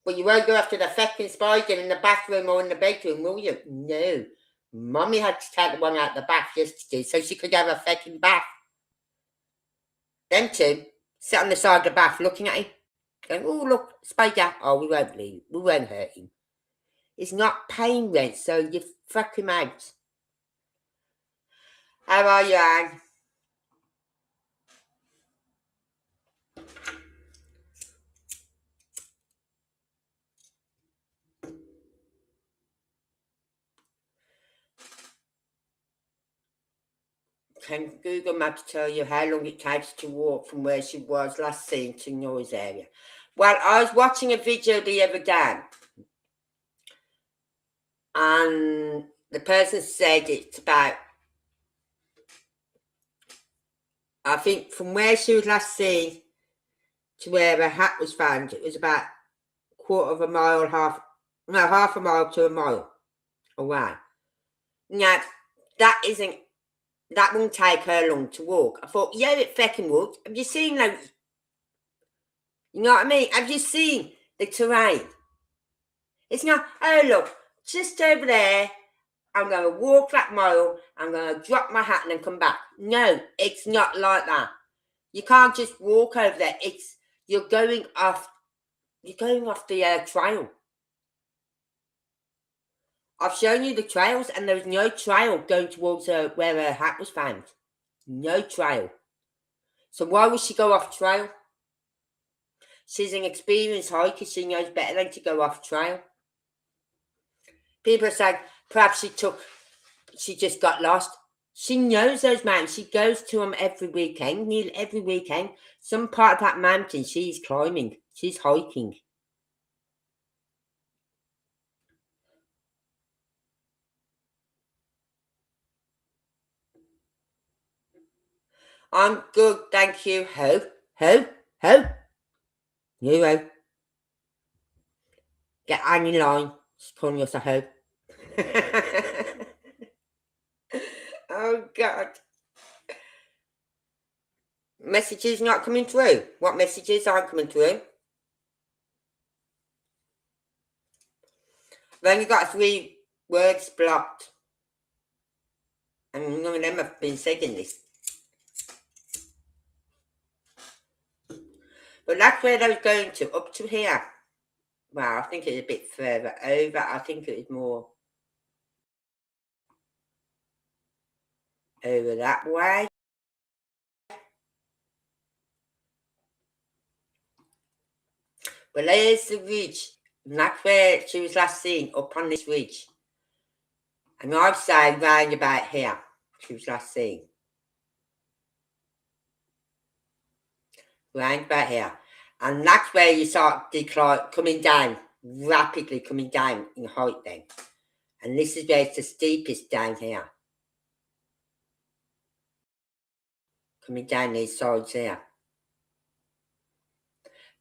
But you won't go after the feckin' spider in the bathroom or in the bedroom, will you? No. Mummy had to take the one out the bath yesterday so she could have a feckin' bath. Them two sit on the side of the bath looking at him, going, oh, look, spider. Oh, we won't leave. We won't hurt him. It's not paying rent, so you fuck him out. How are you, Anne? Can Google Maps tell you how long it takes to walk from where she was last seen to noise area? Well, I was watching a video the other day, and the person said it's about, I think from where she was last seen to where her hat was found, it was about quarter of a mile, half a mile to a mile away. Now, that won't take her long to walk. I thought, yeah, it feckin' would. Have you seen those? You know what I mean? Have you seen the terrain? It's not, oh, look, just over there, I'm going to walk that mile, I'm going to drop my hat and then come back. No, it's not like that. You can't just walk over there. You're going off the trail. I've shown you the trails, and there's no trail going towards where her hat was found. No trail. So why would she go off trail? She's an experienced hiker. She knows better than to go off trail. People are saying perhaps she just got lost. She knows those mountains. She goes to them every weekend, nearly every weekend. Some part of that mountain she's climbing. She's hiking. I'm good, thank you. Ho. You ho. Get on in line. She's calling us a ho. Oh, God. Messages not coming through. What messages aren't coming through? I've only got 3 words blocked. And none of them have been said in this. But that's where I was going to, up to here. Well, I think it's a bit further over. I think it was more over that way. Well, there's the ridge. And that's where she was last seen, up on this ridge. And I'd say round about here, she was last seen. Round about here. And that's where you start decline, coming down, rapidly coming down in height then. And this is where it's the steepest down here. coming down these sides here.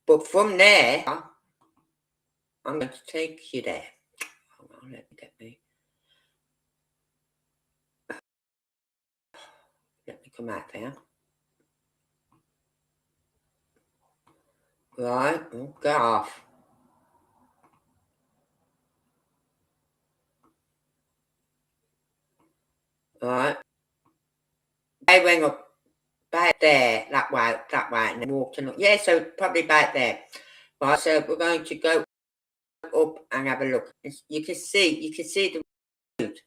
But from there, I'm going to take you there. Hold on, let me get me. Let me come out there. Right, go off. Right. They went up back there, that way, and then walked on. Yeah, so probably back there. Right, so we're going to go up and have a look. You can see the road.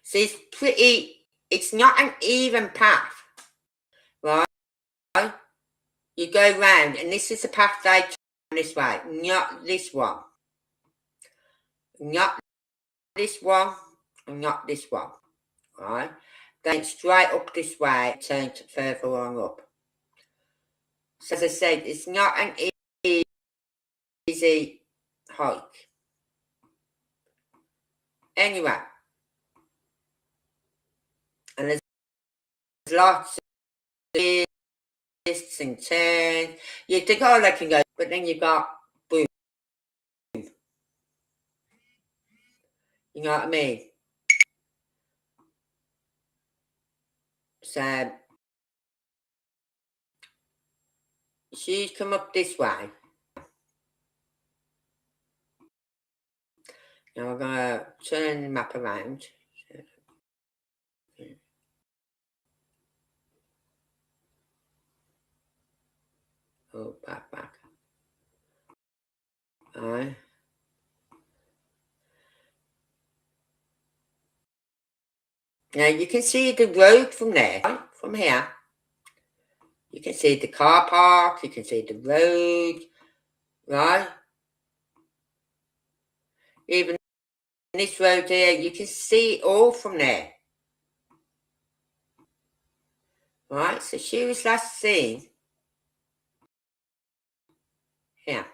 See, it's not an even path, right? You go round, and this is the path they turn this way, not this one. Not this one, and not this one, right? Going straight up this way, turn further on up. So as I said, it's not an easy hike. Anyway, and there's lots of twists and turns. You think, oh, they can go, but then you got boom. You know what I mean? So she's come up this way. Now we're going to turn the map around. Oh, back. Alright. Now you can see the road from there, right? From here. You can see the car park, you can see the road, right? Even this road here, you can see it all from there. Right, so she was last seen here.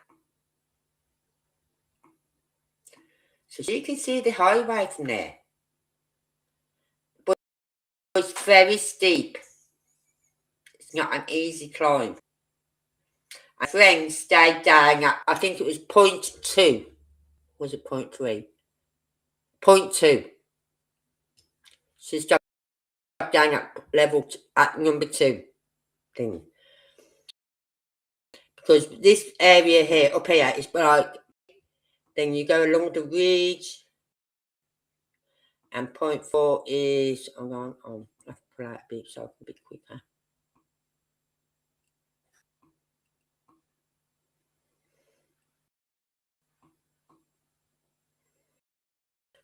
So you can see the highway from there. But it's very steep. It's not an easy climb. My friend stayed down at, I think it was 0.2. Was it 0.3? 0.2. She stopped down at at number 2 thing. Because this area here, up here, is like, then you go along the ridge, and 0.4 is, hold on, I have to pull out a bit so I can be quicker.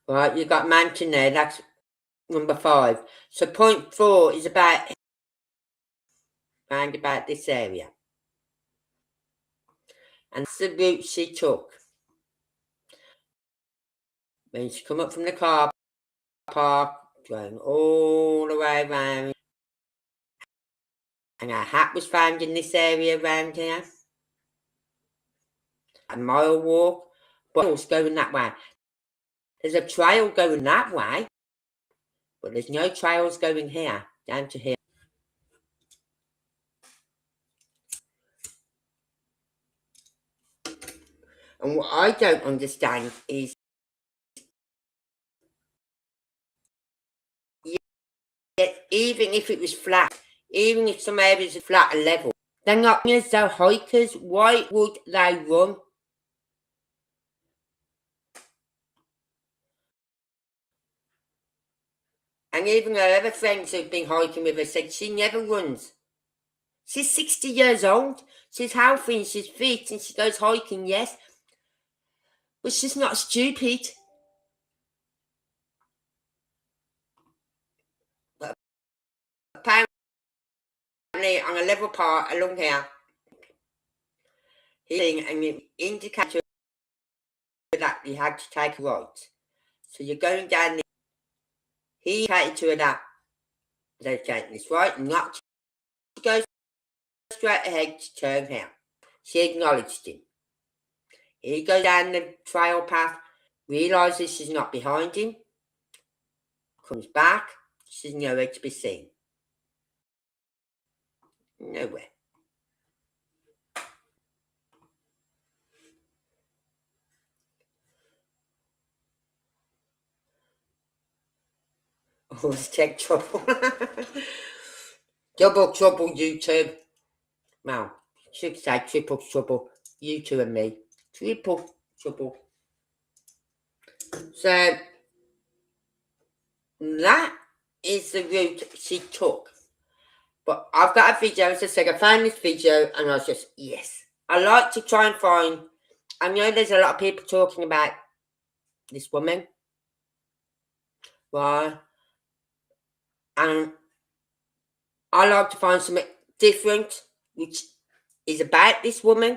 Right, you got mountain there, that's number 5. So 0.4 is about round about this area. And that's the route she took. When she come up from the car park, going all the way around. And her hat was found in this area around here. A mile walk, but it's going that way. There's a trail going that way, but there's no trails going here, down to here. And what I don't understand is, even if it was flat, even if some areas are flat and level, they're not as though hikers. Why would they run? And even her other friends who've been hiking with her said she never runs. She's 60 years old. She's healthy and she's fit and she goes hiking, yes. But she's not stupid. But apparently on a level part along here, and it indicated that you had to take a right. So you're going down there. He indicated to her that they're taking this right, not to go straight ahead to turn here. She acknowledged him. He goes down the trail path, realises she's not behind him, comes back, she's nowhere to be seen. Nowhere. Always take trouble. Double trouble, YouTube. Well, should say triple trouble. You two and me. Triple trouble. So, that is the route she took. But I've got a video, as I said, I found this video and I was just, yes. I like to try and find, I know there's a lot of people talking about this woman. Right? And I like to find something different, which is about this woman,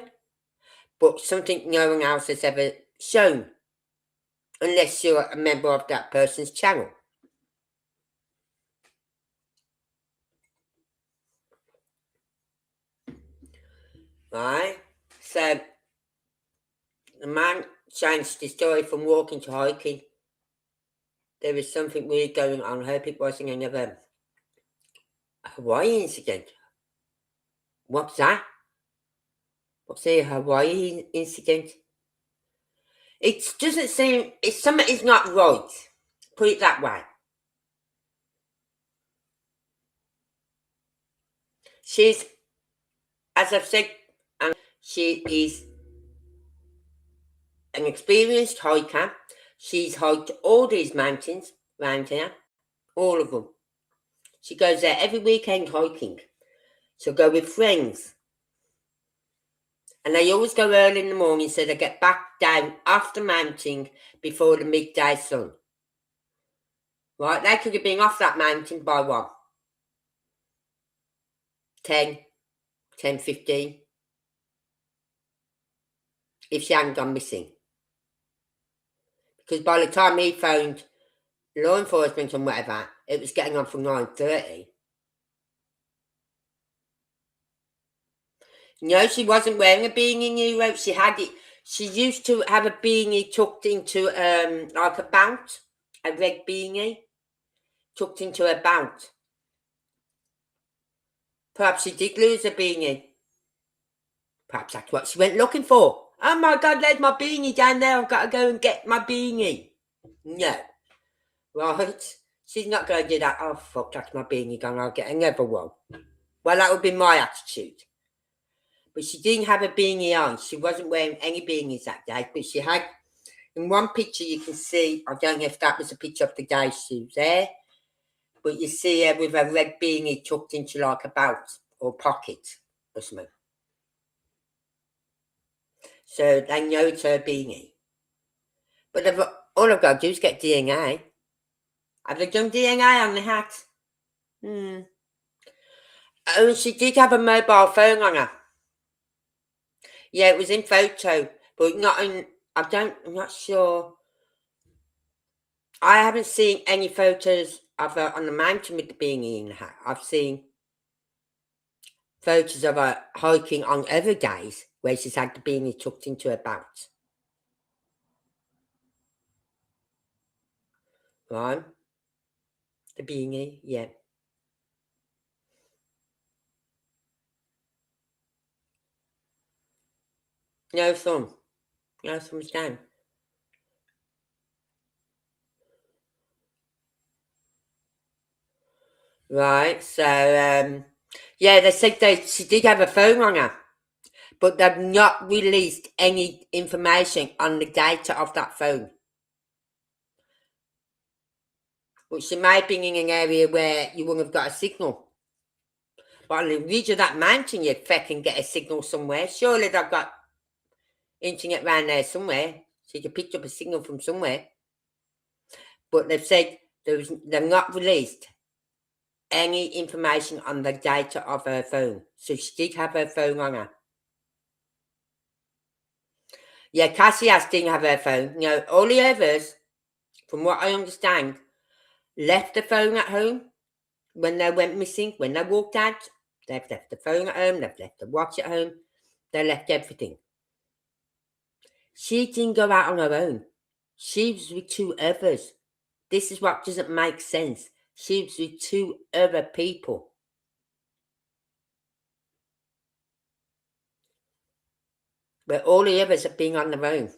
but something no one else has ever shown. Unless you're a member of that person's channel. Right? So, the man changed his story from walking to hiking. There was something weird going on. I hope it wasn't another Hawaii incident. What's that? What's a Hawaii incident? It doesn't seem, something is not right. Put it that way. She's, as I've said, she is an experienced hiker. She's hiked all these mountains around here. All of them. She goes there every weekend hiking. She'll go with friends. And they always go early in the morning so they get back down off the mountain before the midday sun. Right? They could have been off that mountain by what? 10:15. If she hadn't gone missing. Because by the time he phoned law enforcement and whatever, it was getting on for 9:30. No, she wasn't wearing a beanie, you wrote. She had it. She used to have a beanie tucked into like a bout, a red beanie, tucked into a bout. Perhaps she did lose a beanie. Perhaps that's what she went looking for. Oh my God, there's my beanie down there. I've got to go and get my beanie. No. Right? She's not going to do that. Oh, fuck, that's my beanie gone. I'll get another one. Well, that would be my attitude. But she didn't have a beanie on. She wasn't wearing any beanies that day. But she had, in one picture you can see, I don't know if that was a picture of the day she was there, but you see her with a red beanie tucked into like a belt or pocket or something. So they know it's her beanie. But all I've got to do is get DNA. Have they done DNA on the hat? Oh, she did have a mobile phone on her. Yeah, it was in photo, but not in, I'm not sure. I haven't seen any photos of her on the mountain with the beanie in the hat. I've seen photos of her hiking on other days where she's had the beanie tucked into her belt. Right? The beanie, yeah. No thumb. No thumbs down. Right, so, yeah, they said she did have a phone on her, but they've not released any information on the data of that phone. But she may have been in an area where you wouldn't have got a signal. But on the ridge of that mountain, you'd fucking get a signal somewhere. Surely they've got internet around there somewhere, so you could pick up a signal from somewhere. But they've said they've not released any information on the data of her phone. So she did have her phone on her. Yeah, Cassie didn't have her phone. No, all the others, from what I understand, left the phone at home when they went missing, when they walked out. They've left the phone at home, they've left the watch at home, they left everything. She didn't go out on her own. She was with two others. This is what doesn't make sense. She was with two other people. But all the others have been on their own.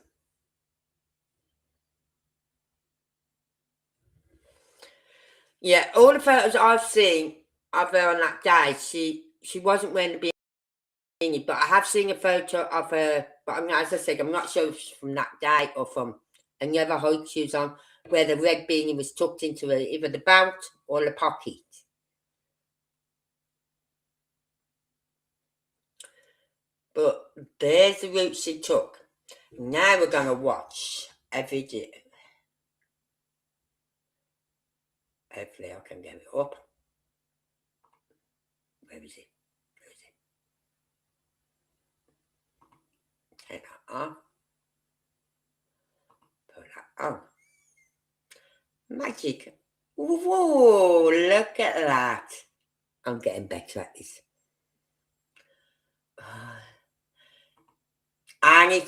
Yeah, all the photos I've seen of her on that day, she wasn't wearing the bikini, but I have seen a photo of her, but as I said, I'm not sure if it's from that day or from another hike she was on, where the red beanie was tucked into her, either the belt or the pocket. But there's the route she took. Now we're going to watch a video. Hopefully I can get it up. Where is it? Turn that on. Put that on. Magic. Whoa, look at that. I'm getting better at this. And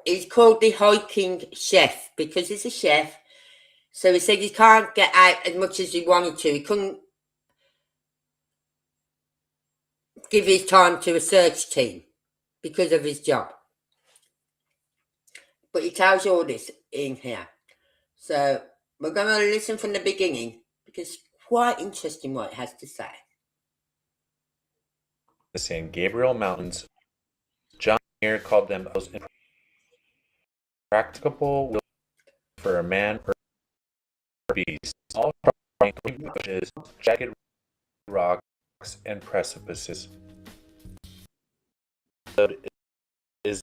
he's called the hiking chef because he's a chef. So he said he can't get out as much as he wanted to. He couldn't give his time to a search team because of his job. But he tells you all this in here. So we're going to listen from the beginning because it's quite interesting what it has to say. The San Gabriel Mountains, John Muir called them the most impracticable for a man or beast. All bushes, jagged rocks, and precipices. Is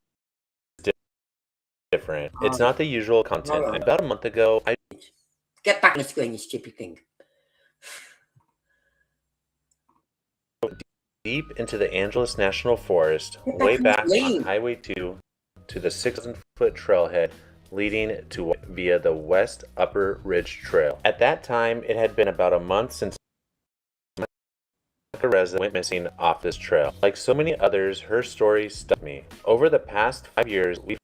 different. It's not the usual content. Right. About a month ago, I Get back on the screen, you stupid thing. deep into the Angeles National Forest, way back on Highway 2 to the 6,000-foot trailhead leading to via the West Upper Ridge Trail. At that time, it had been about a month since Monica Reza went missing off this trail. Like so many others, her story stuck me. Over the past 5 years, we've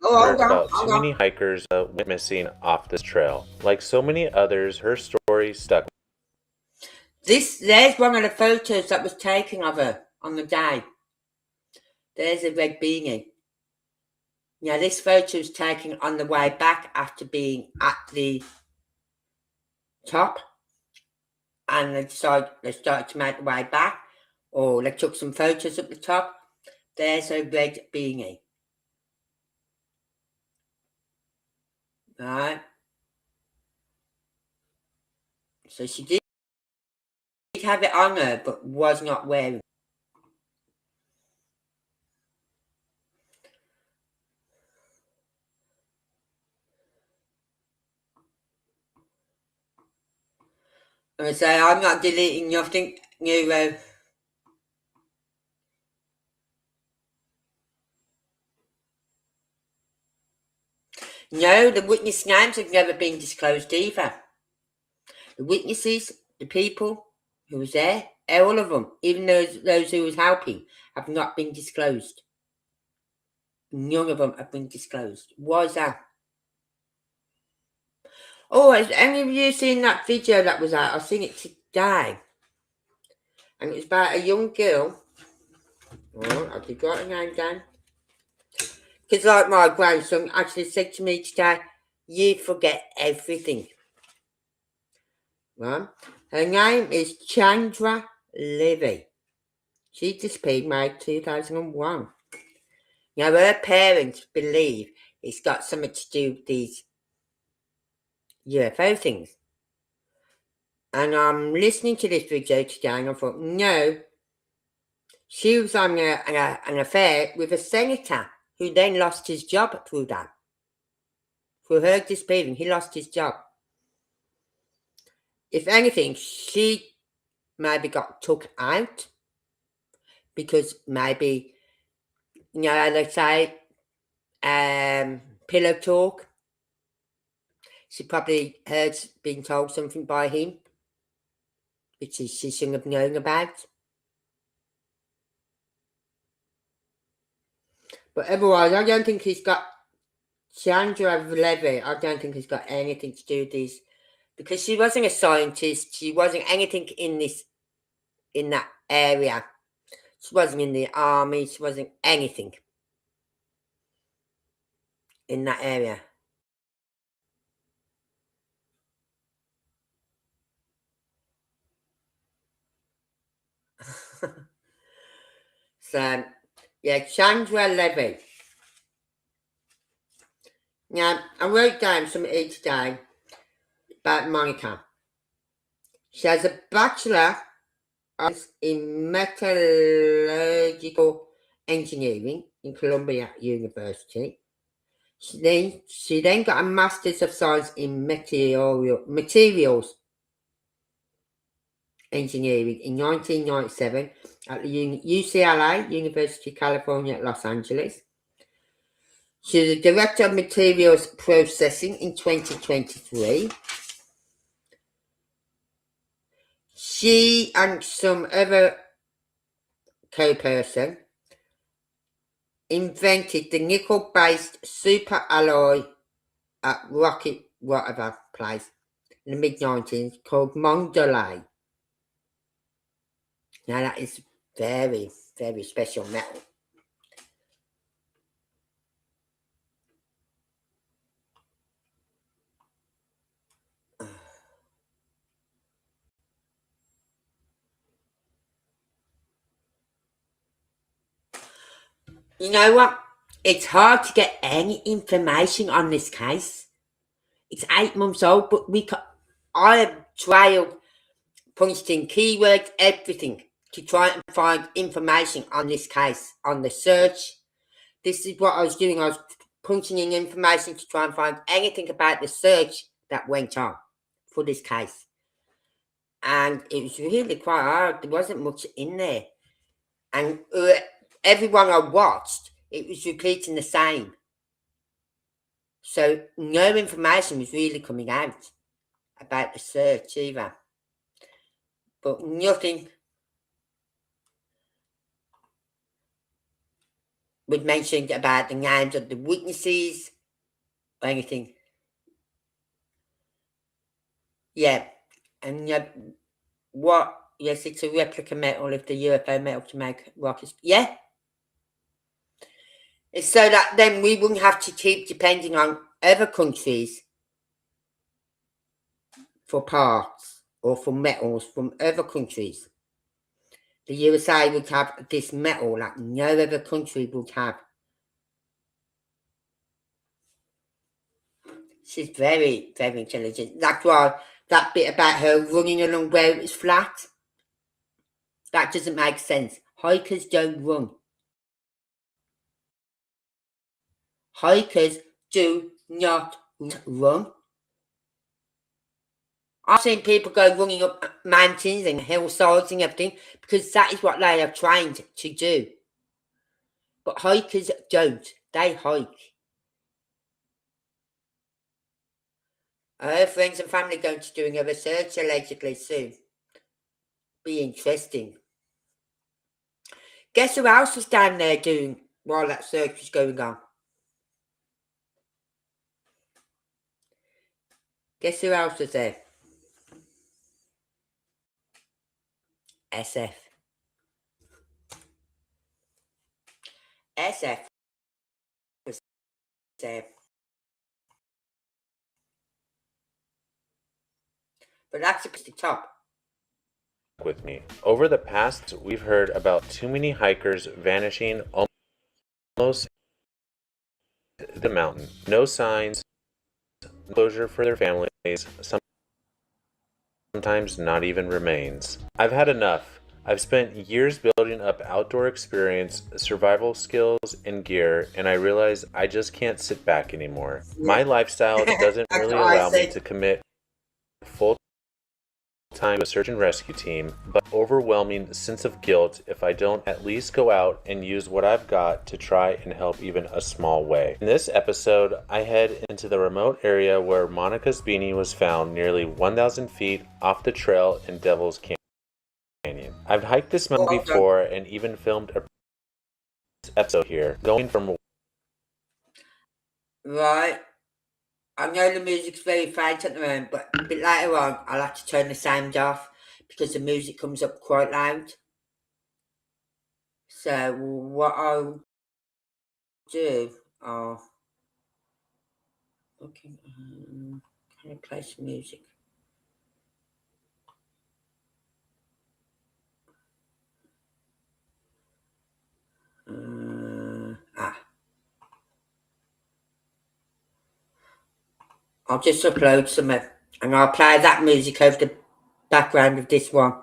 heard about too many hikers went missing off this trail. Like so many others, her story stuck me. There's one of the photos that was taken of her on the day. There's a red beanie. Now this photo was taken on the way back after being at the top. And they started to make the way back. Or they took some photos at the top. There's a red beanie. Right. So she did have it on her, but was not wearing. I say I'm not deleting nothing new. No, the witness names have never been disclosed either. The witnesses, the people who was there, all of them, even those who was helping, have not been disclosed. None of them have been disclosed. Why is that? Oh, has any of you seen that video that was out? I've seen it today. And it was about a young girl. Oh, I've got her name down. Because like my grandson actually said to me today, you forget everything. Right? Her name is Chandra Levy. She disappeared May 2001. Now her parents believe it's got something to do with these UFO things. And I'm listening to this video today and I thought, no, she was on an affair with a senator who then lost his job through that. Through her disappearing, he lost his job. If anything, she maybe got took out because maybe, you know, they say, pillow talk. She probably heard being told something by him, which she shouldn't have known about. But otherwise, I don't think he's got Chandra Levy, I don't think has got anything to do with this because she wasn't a scientist. She wasn't anything in that area. She wasn't in the army. She wasn't anything in that area. So, yeah, Chandra Levy. Now, I wrote down something here today about Monica. She has a bachelor in metallurgical engineering in Columbia University. She then got a master's of science in materials engineering in 1997 at the UCLA, University of California at Los Angeles. She was the director of materials processing in 2023. She and some other co-person invented the nickel-based super alloy at Rocket whatever place in the mid-1990s called Mondelez. Now that is very, very special metal. You know what? It's hard to get any information on this case. It's 8 months old, but I have tried, punched in keywords, everything to try and find information on this case, on the search. This is what I was doing. I was punching in information to try and find anything about the search that went on for this case. And it was really quite hard. There wasn't much in there. And everyone I watched, it was repeating the same. So no information was really coming out about the search either. But nothing was mentioned about the names of the witnesses or anything. Yeah. And what? Yes, it's a replica metal of the UFO metal to make rockets. Yeah. It's so that then we wouldn't have to keep depending on other countries for parts or for metals from other countries. The USA would have this metal that no other country would have. She's very, very intelligent. That's why that bit about her running along where it was flat, that doesn't make sense. Hikers don't run. Hikers do not run. I've seen people go running up mountains and hillsides and everything because that is what they are trained to do. But hikers don't. They hike. Her friends and family going to doing a research allegedly soon. Be interesting. Guess who else was down there doing while that search was going on? Guess who else was there? SF. SF was there. But that's the top. With me. Over the past, we've heard about too many hikers vanishing almost the mountain. No signs, closure for their families, sometimes not even remains. I've had enough. I've spent years building up outdoor experience, survival skills, and gear, and I realize I just can't sit back anymore. My lifestyle doesn't really allow me to commit full time to a search and rescue team, but overwhelming sense of guilt if I don't at least go out and use what I've got to try and help even a small way. In this episode, I head into the remote area where Monica's beanie was found nearly 1,000 feet off the trail in Devil's Canyon. I've hiked this mountain before and even filmed a episode here, going from Right. I know the music's very faint at the moment, but a bit later on, I'll have to turn the sound off because the music comes up quite loud. So what I'll do, okay, can I play some music? I'll just upload some and I'll play that music over the background of this one.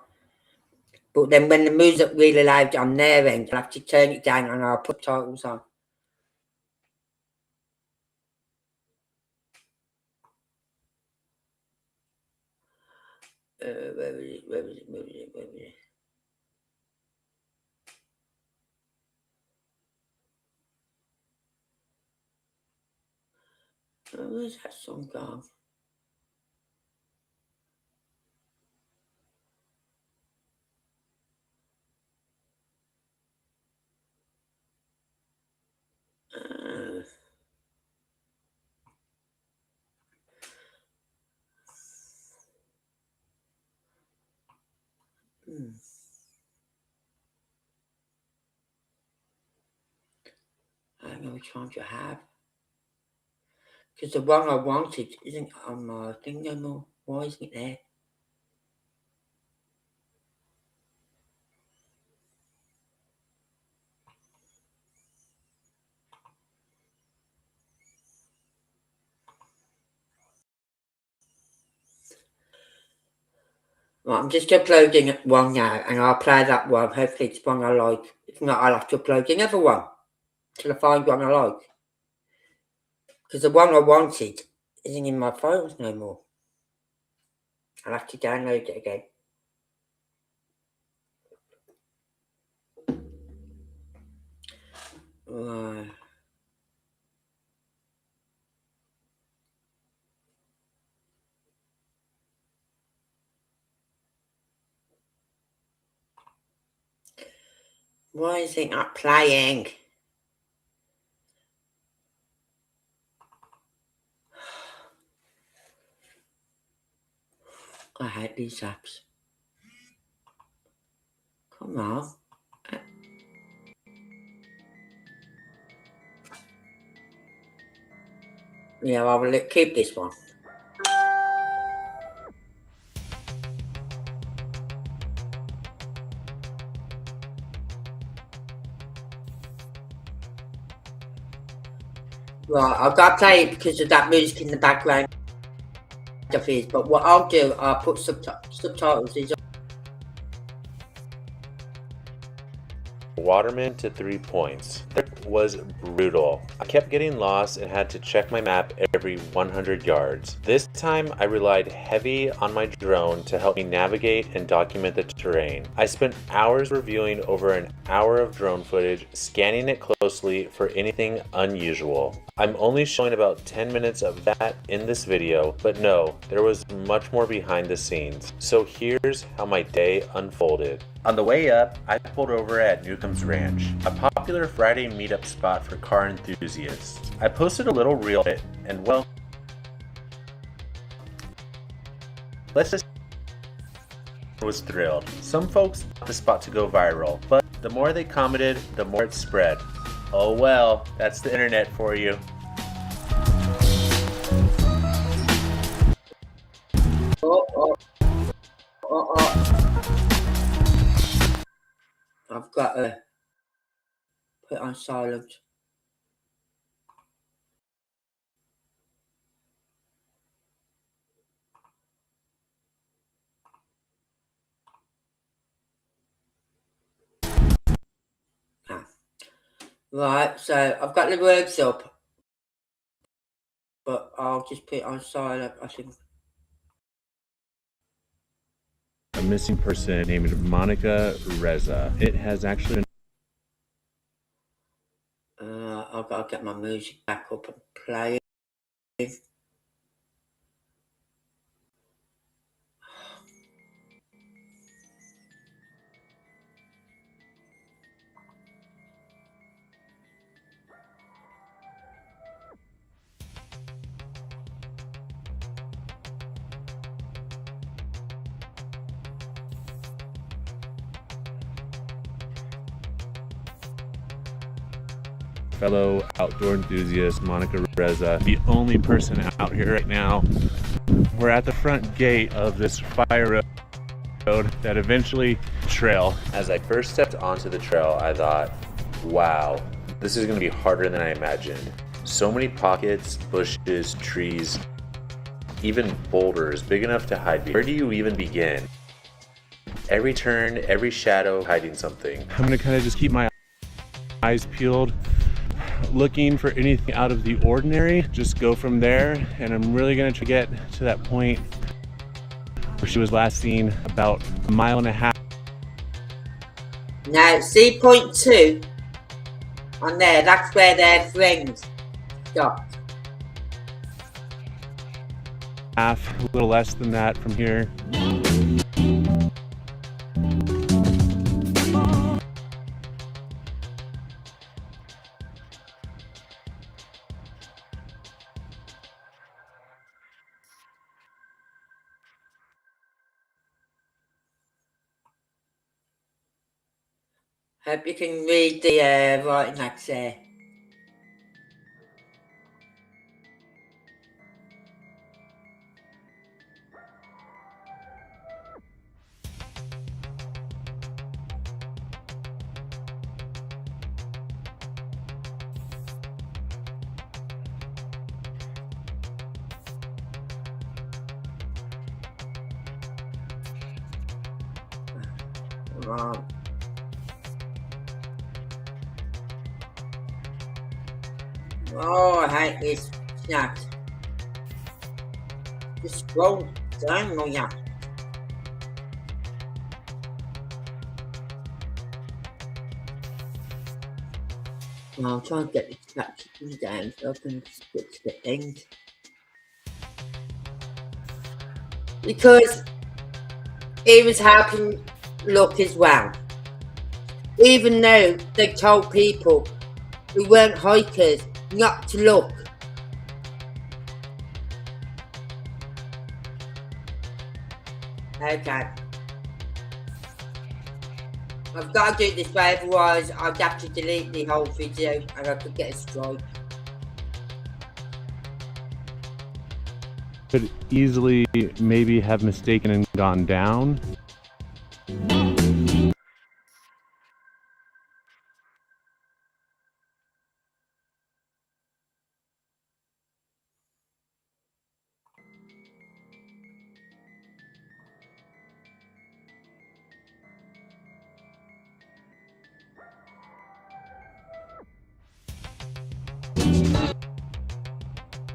But then when the music really loud on their end, I'll have to turn it down and I'll put titles on. Where is it? Where is it? Where is it? Where is it? Where's that song gone? I don't know which one to have. Because the one I wanted isn't on my thing no more. Why isn't it there? Right, I'm just uploading one now and I'll play that one. Hopefully it's one I like. If not, I'll have to upload another one till I find one I like. Because the one I wanted isn't in my files no more. I'll have to download it again. Right. Why is it not playing? I hate these apps. Come on. Yeah, I will keep this one. Right, I've got to play it because of that music in the background of his. But what I'll do, I'll put subtitles. Waterman to 3 points. It was brutal. I kept getting lost and had to check my map every 100 yards. This time I relied heavy on my drone to help me navigate and document the terrain. I spent hours reviewing over an hour of drone footage, scanning it closely for anything unusual. I'm only showing about 10 minutes of that in this video, but no, there was much more behind the scenes. So here's how my day unfolded. On the way up, I pulled over at Newcomb's Ranch, a popular Friday meetup spot for car enthusiasts. I posted a little reel of it, and well, let's just I was thrilled. Some folks want the spot to go viral, but the more they commented, the more it spread. Oh well, that's the internet for you. I've got to put it on silent. Right, so I've got the words up, but I'll just put it on silent, I think. A missing person named Monica Reza. It has actually been I've got to get my music back up and play it. fellow outdoor enthusiast, Monica Reza, the only person out here right now. We're at the front gate of this fire road that eventually trail. As I first stepped onto the trail, I thought, wow, this is going to be harder than I imagined. So many pockets, bushes, trees, even boulders big enough to hide me. Where do you even begin? Every turn, every shadow hiding something. I'm gonna kind of just keep my eyes peeled, looking for anything out of the ordinary. Just go from there, and I'm really gonna try to get to that point where she was last seen about 1.5 miles. Now, see point 2 on there, that's where their friends stopped. A little less than that from here. Hope you can read the writing that's there. Come on. Oh, I hate this snap. Just scroll down on ya. Well, I'm trying to get the captions down so I can switch the end. Because it was helping look as well. Even though they told people who weren't hikers not to look. Okay. I've got to do it this way, otherwise I'd have to delete the whole video and I could get a strike. Could easily maybe have mistaken and gone down.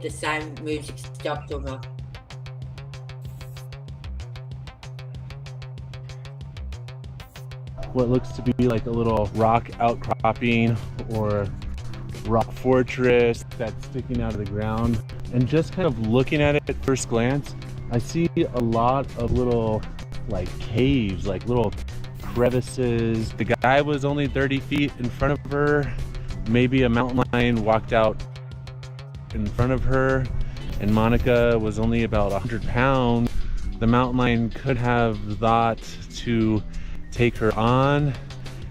The sound music stopped or not. What looks to be like a little rock outcropping or rock fortress that's sticking out of the ground. And just kind of looking at it at first glance, I see a lot of little like caves, like little crevices. The guy was only 30 feet in front of her. Maybe a mountain lion walked out in front of her, and Monica was only about 100 pounds. The mountain lion could have thought to take her on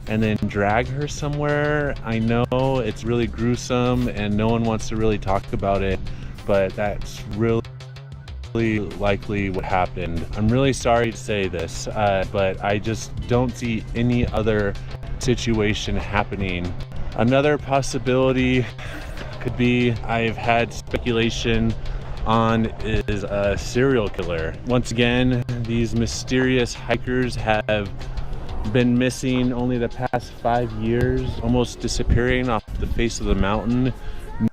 and then drag her somewhere. I know it's really gruesome and no one wants to really talk about it, but that's really likely what happened. I'm really sorry to say this, but I just don't see any other situation happening. Another possibility could be, I've had speculation on, is a serial killer. Once again, these mysterious hikers have been missing only the past 5 years, almost disappearing off the face of the mountain.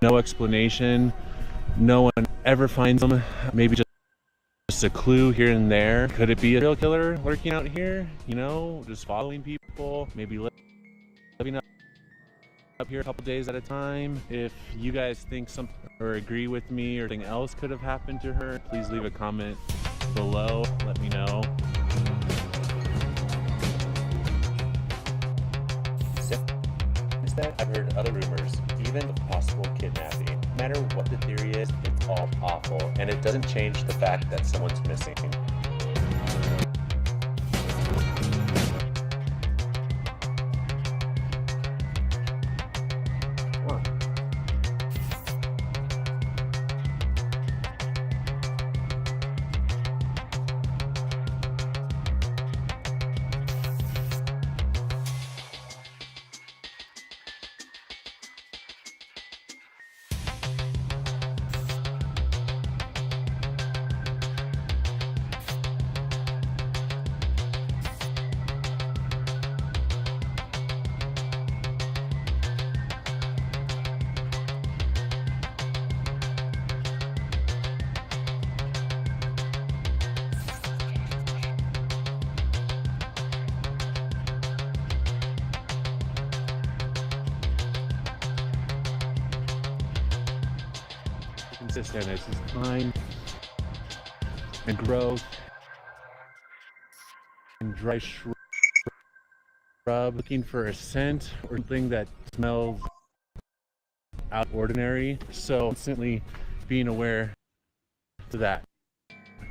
No explanation. No one ever finds them. Maybe just a clue here and there. Could it be a serial killer lurking out here? You know, just following people, maybe living up here a couple days at a time. If you guys think something or agree with me or anything else could have happened to her, please leave a comment below. Let me know. Since that, I've heard other rumors, even possible kidnapping. No matter what the theory is, it's all awful, and it doesn't change the fact that someone's missing. consistent as his climb and growth and dry shrub, looking for a scent or something that smells out of ordinary. So constantly being aware to that.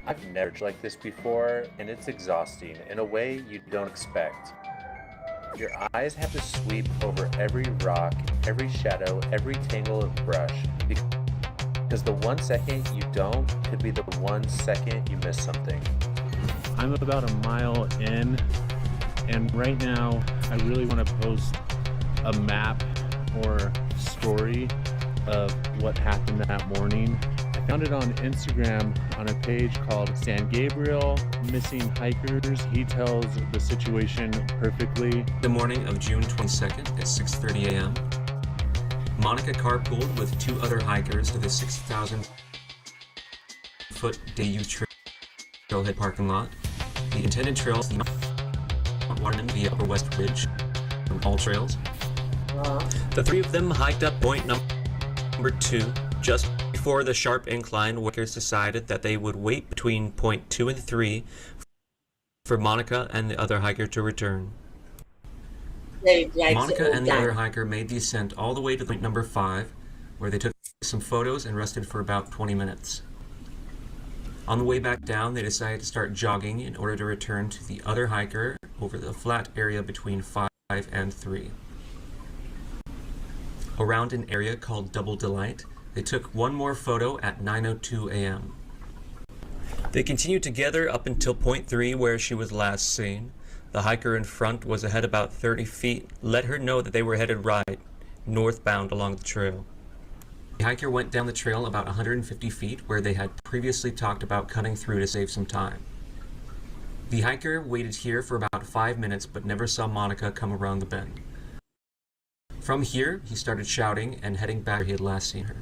I've never like this before, and it's exhausting in a way you don't expect. Your eyes have to sweep over every rock, every shadow, every tangle of brush, because the 1 second you don't could be the 1 second you miss something. I'm about a mile in, and right now I really want to post a map or story of what happened that morning. I found it on Instagram on a page called San Gabriel Missing Hikers. He tells the situation perfectly. The morning of June 22nd at 6:30 a.m., Monica carpooled with 2 other hikers to the 6,000-foot Dayu Trailhead parking lot. The intended trail is the Mount Waterman via Upper West Ridge from all trails. The 3 of them hiked up point number 2 just before the sharp incline. Hikers decided that they would wait between point 2 and 3 for Monica and the other hiker to return. Monica and the other hiker made the ascent all the way to point number 5, where they took some photos and rested for about 20 minutes. On the way back down, they decided to start jogging in order to return to the other hiker over the flat area between 5 and 3. Around an area called Double Delight, they took one more photo at 9:02 a.m. They continued together up until point 3, where she was last seen. The hiker in front was ahead about 30 feet, let her know that they were headed right, northbound along the trail. The hiker went down the trail about 150 feet, where they had previously talked about cutting through to save some time. The hiker waited here for about 5 minutes, but never saw Monica come around the bend. From here, he started shouting and heading back where he had last seen her.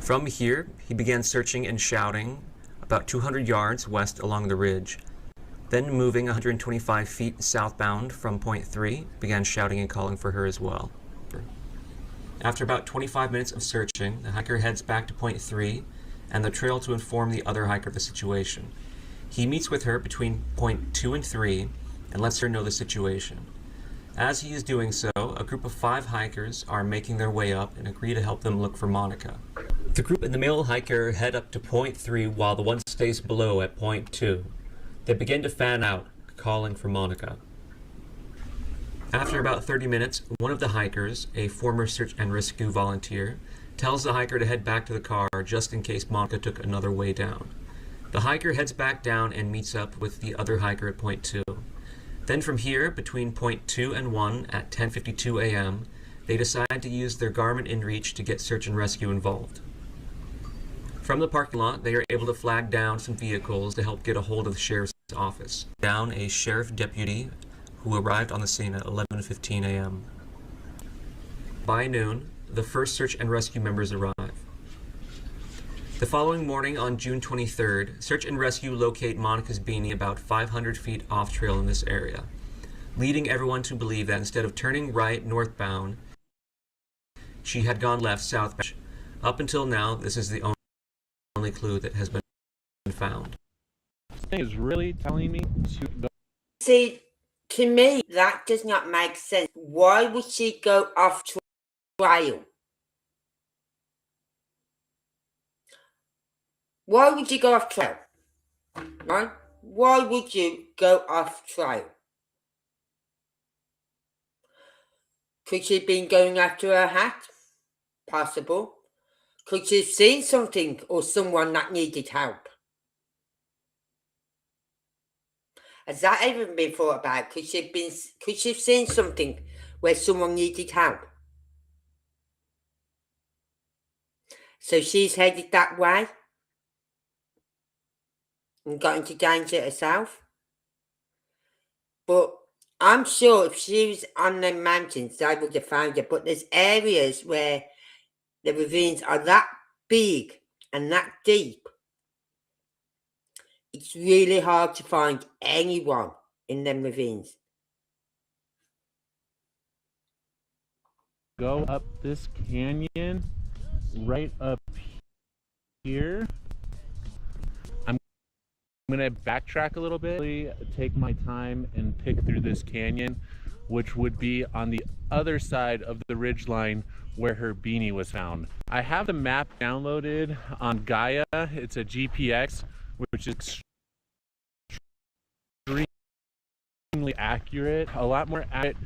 From here, he began searching and shouting about 200 yards west along the ridge. Then, moving 125 feet southbound from point 3, began shouting and calling for her as well. After about 25 minutes of searching, the hiker heads back to point 3 and the trail to inform the other hiker of the situation. He meets with her between point 2 and 3 and lets her know the situation. As he is doing so, a group of 5 hikers are making their way up and agree to help them look for Monica. The group and the male hiker head up to point 3 while the one stays below at point 2. They begin to fan out, calling for Monica. After about 30 minutes, one of the hikers, a former search and rescue volunteer, tells the hiker to head back to the car just in case Monica took another way down. The hiker heads back down and meets up with the other hiker at point 2. Then from here, between point 2 and 1 at 10:52 a.m., they decide to use their Garmin InReach to get search and rescue involved. From the parking lot, they are able to flag down some vehicles to help get a hold of the sheriff's office. Down a sheriff deputy who arrived on the scene at 11:15 a.m. By noon, the first search and rescue members arrive. The following morning on June 23rd, search and rescue locate Monica's beanie about 500 feet off trail in this area, leading everyone to believe that instead of turning right northbound, she had gone left southbound. Up until now, this is the only clue that has been found. This thing is really telling me to go. See, to me, that does not make sense. Why would she go off trail? Why would you go off trail? Right? Why would you go off trail? Could she have been going after her hat? Possible. Could she have seen something or someone that needed help? Has that even been thought about? Could she have seen something where someone needed help? So she's headed that way and got into danger herself. But I'm sure if she was on the mountains, they would have found her. But there's areas where the ravines are that big and that deep. It's really hard to find anyone in them ravines. Go up this canyon right up here. I'm gonna backtrack a little bit, really take my time and pick through this canyon, which would be on the other side of the ridge line where her beanie was found. I have the map downloaded on Gaia. It's a GPX, which is extremely accurate, a lot more accurate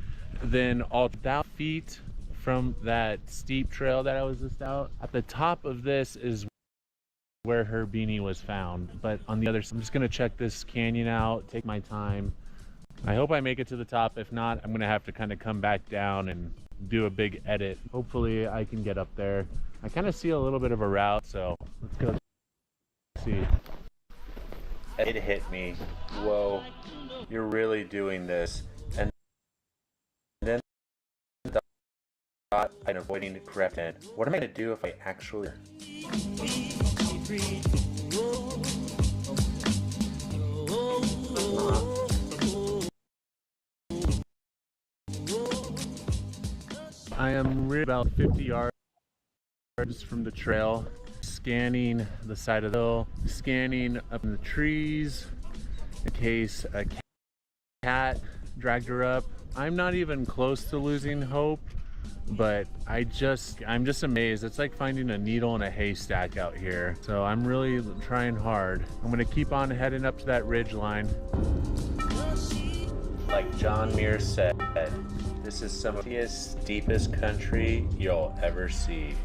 than all 1,000 feet from that steep trail that I was just out. At the top of this is where her beanie was found, but on the other side, I'm just gonna check this canyon out, take my time. I hope I make it to the top. If not, I'm gonna have to kind of come back down and do a big edit. Hopefully I can get up there. I kind of see a little bit of a route, so let's go see. It hit me. Whoa, you're really doing this. And then I thought I'm avoiding correcting. What am I gonna do if I actually... I am really about 50 yards from the trail, scanning the side of the hill, scanning up in the trees in case a cat dragged her up. I'm not even close to losing hope, but I'm just amazed. It's like finding a needle in a haystack out here. So I'm really trying hard. I'm gonna keep on heading up to that ridge line. Like John Muir said, this is some of the deepest country you'll ever see.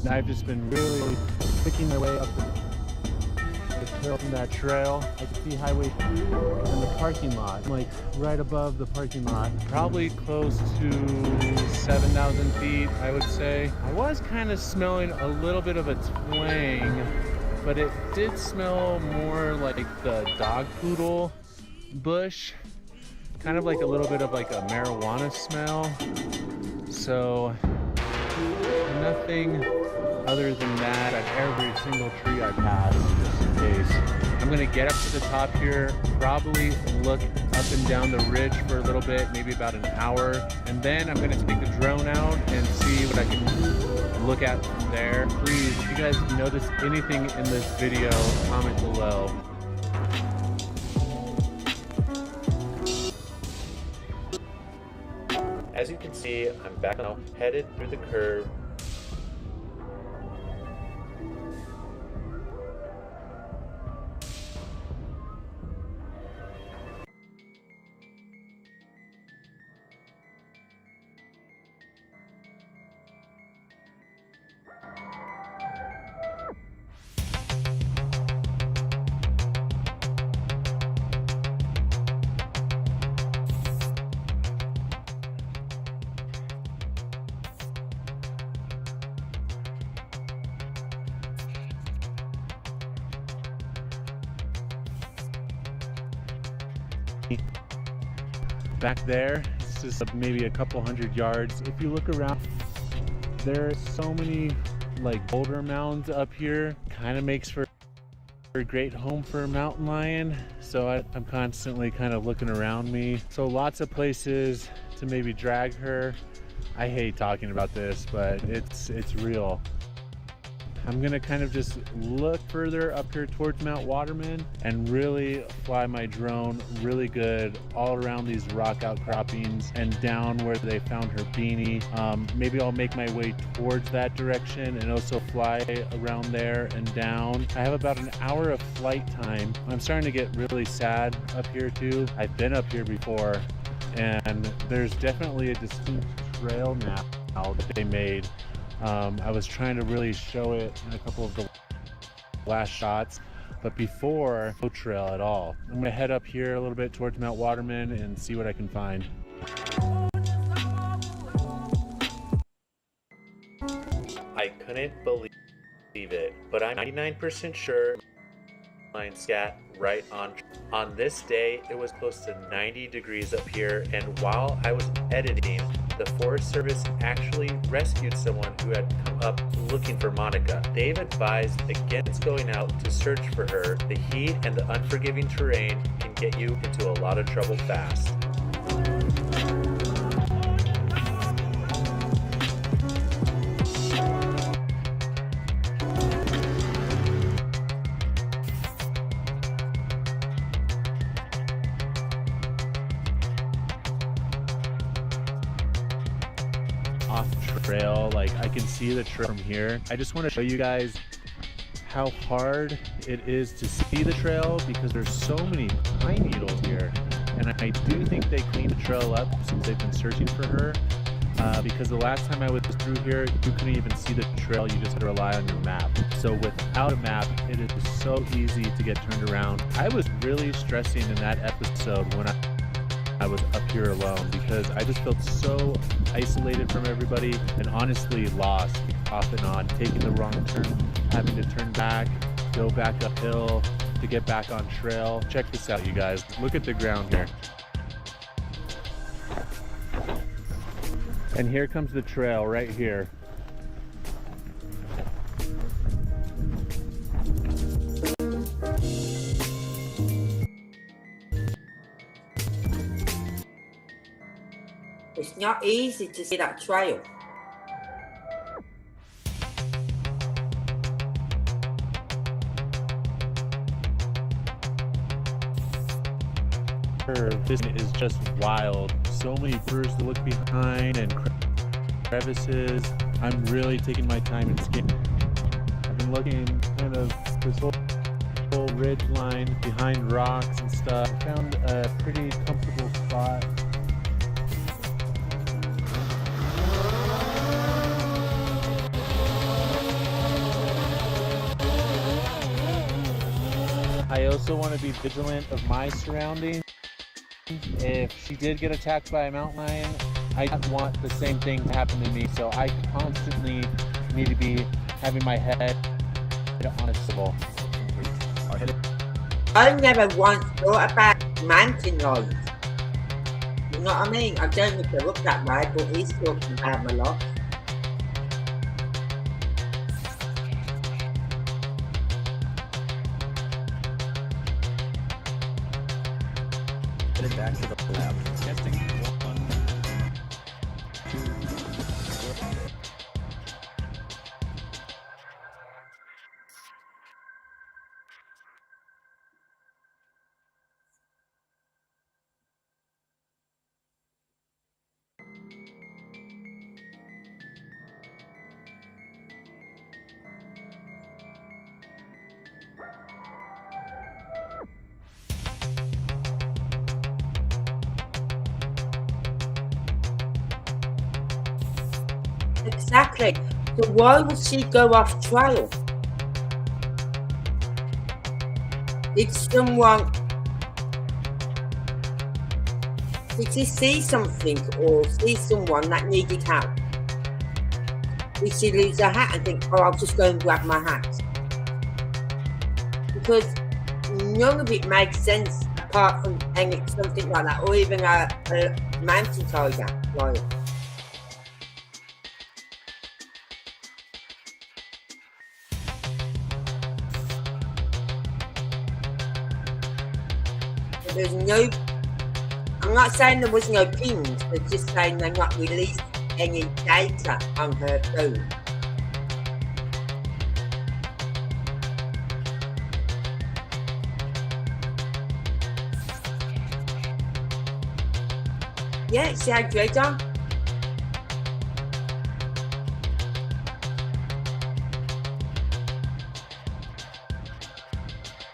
I've just been really picking my way up the hill from that trail. I can see Highway 3 and the parking lot. I'm like right above the parking lot. Probably close to 7,000 feet, I would say. I was kind of smelling a little bit of a twang, but it did smell more like the dog poodle bush. Kind of like a little bit of like a marijuana smell. So nothing other than that at every single tree I pass, just in case. I'm gonna get up to the top here, probably look up and down the ridge for a little bit, maybe about an hour, and then I'm gonna take the drone out and see what I can look at from there. Please, if you guys notice anything in this video, comment below. As you can see, I'm back now, headed through the curve. Back there, it's just maybe a couple hundred yards. If you look around, there are so many like boulder mounds up here. Kind of makes for a great home for a mountain lion. So I'm constantly kind of looking around me. So lots of places to maybe drag her. I hate talking about this, but it's real. I'm gonna kind of just look further up here towards Mount Waterman and really fly my drone really good all around these rock outcroppings and down where they found her beanie. Maybe I'll make my way towards that direction and also fly around there and down. I have about an hour of flight time. I'm starting to get really sad up here too. I've been up here before and there's definitely a distinct trail now that they made. I was trying to really show it in a couple of the last shots, but before, no trail at all. I'm gonna head up here a little bit towards Mount Waterman and see what I can find. I couldn't believe it, but I'm 99% sure line scat right on. On this day, it was close to 90 degrees up here, and while I was editing, the Forest Service actually rescued someone who had come up looking for Monica. They've advised against going out to search for her. The heat and the unforgiving terrain can get you into a lot of trouble fast. Off trail, like I can see the trail from here. I just want to show you guys how hard it is to see the trail because there's so many pine needles here, and I do think they cleaned the trail up since they've been searching for her, because the last time I was through here you couldn't even see the trail, you just had to rely on your map. So without a map it is so easy to get turned around. I was really stressing in that episode when I was up here alone because I just felt so isolated from everybody and honestly lost off and on, taking the wrong turn, having to turn back, go back uphill to get back on trail. Check this out, you guys. Look at the ground here. And here comes the trail right here. It's not easy to see that trail. This is just wild. So many birds to look behind and crevices. I'm really taking my time and scanning. I've been looking kind of this whole ridge line behind rocks and stuff. I found a pretty comfortable spot. I also want to be vigilant of my surroundings. If she did get attacked by a mountain lion, I don't want the same thing to happen to me. So I constantly need to be having my head on a swivel. I never once thought about mountain lions. You know what I mean? I don't know if they look that way, but he's talking about them a lot. Headed back to the lab. Testing 1, 2, 3. Exactly. So why would she go off trail? Did she see something or see someone that needed help? Did she lose her hat and think, oh, I'll just go and grab my hat? Because none of it makes sense apart from something like that, or even a mountain tiger. Right? There's no, I'm not saying there was no pings, they're just saying they're not released any data on her phone. Yeah, she had red on.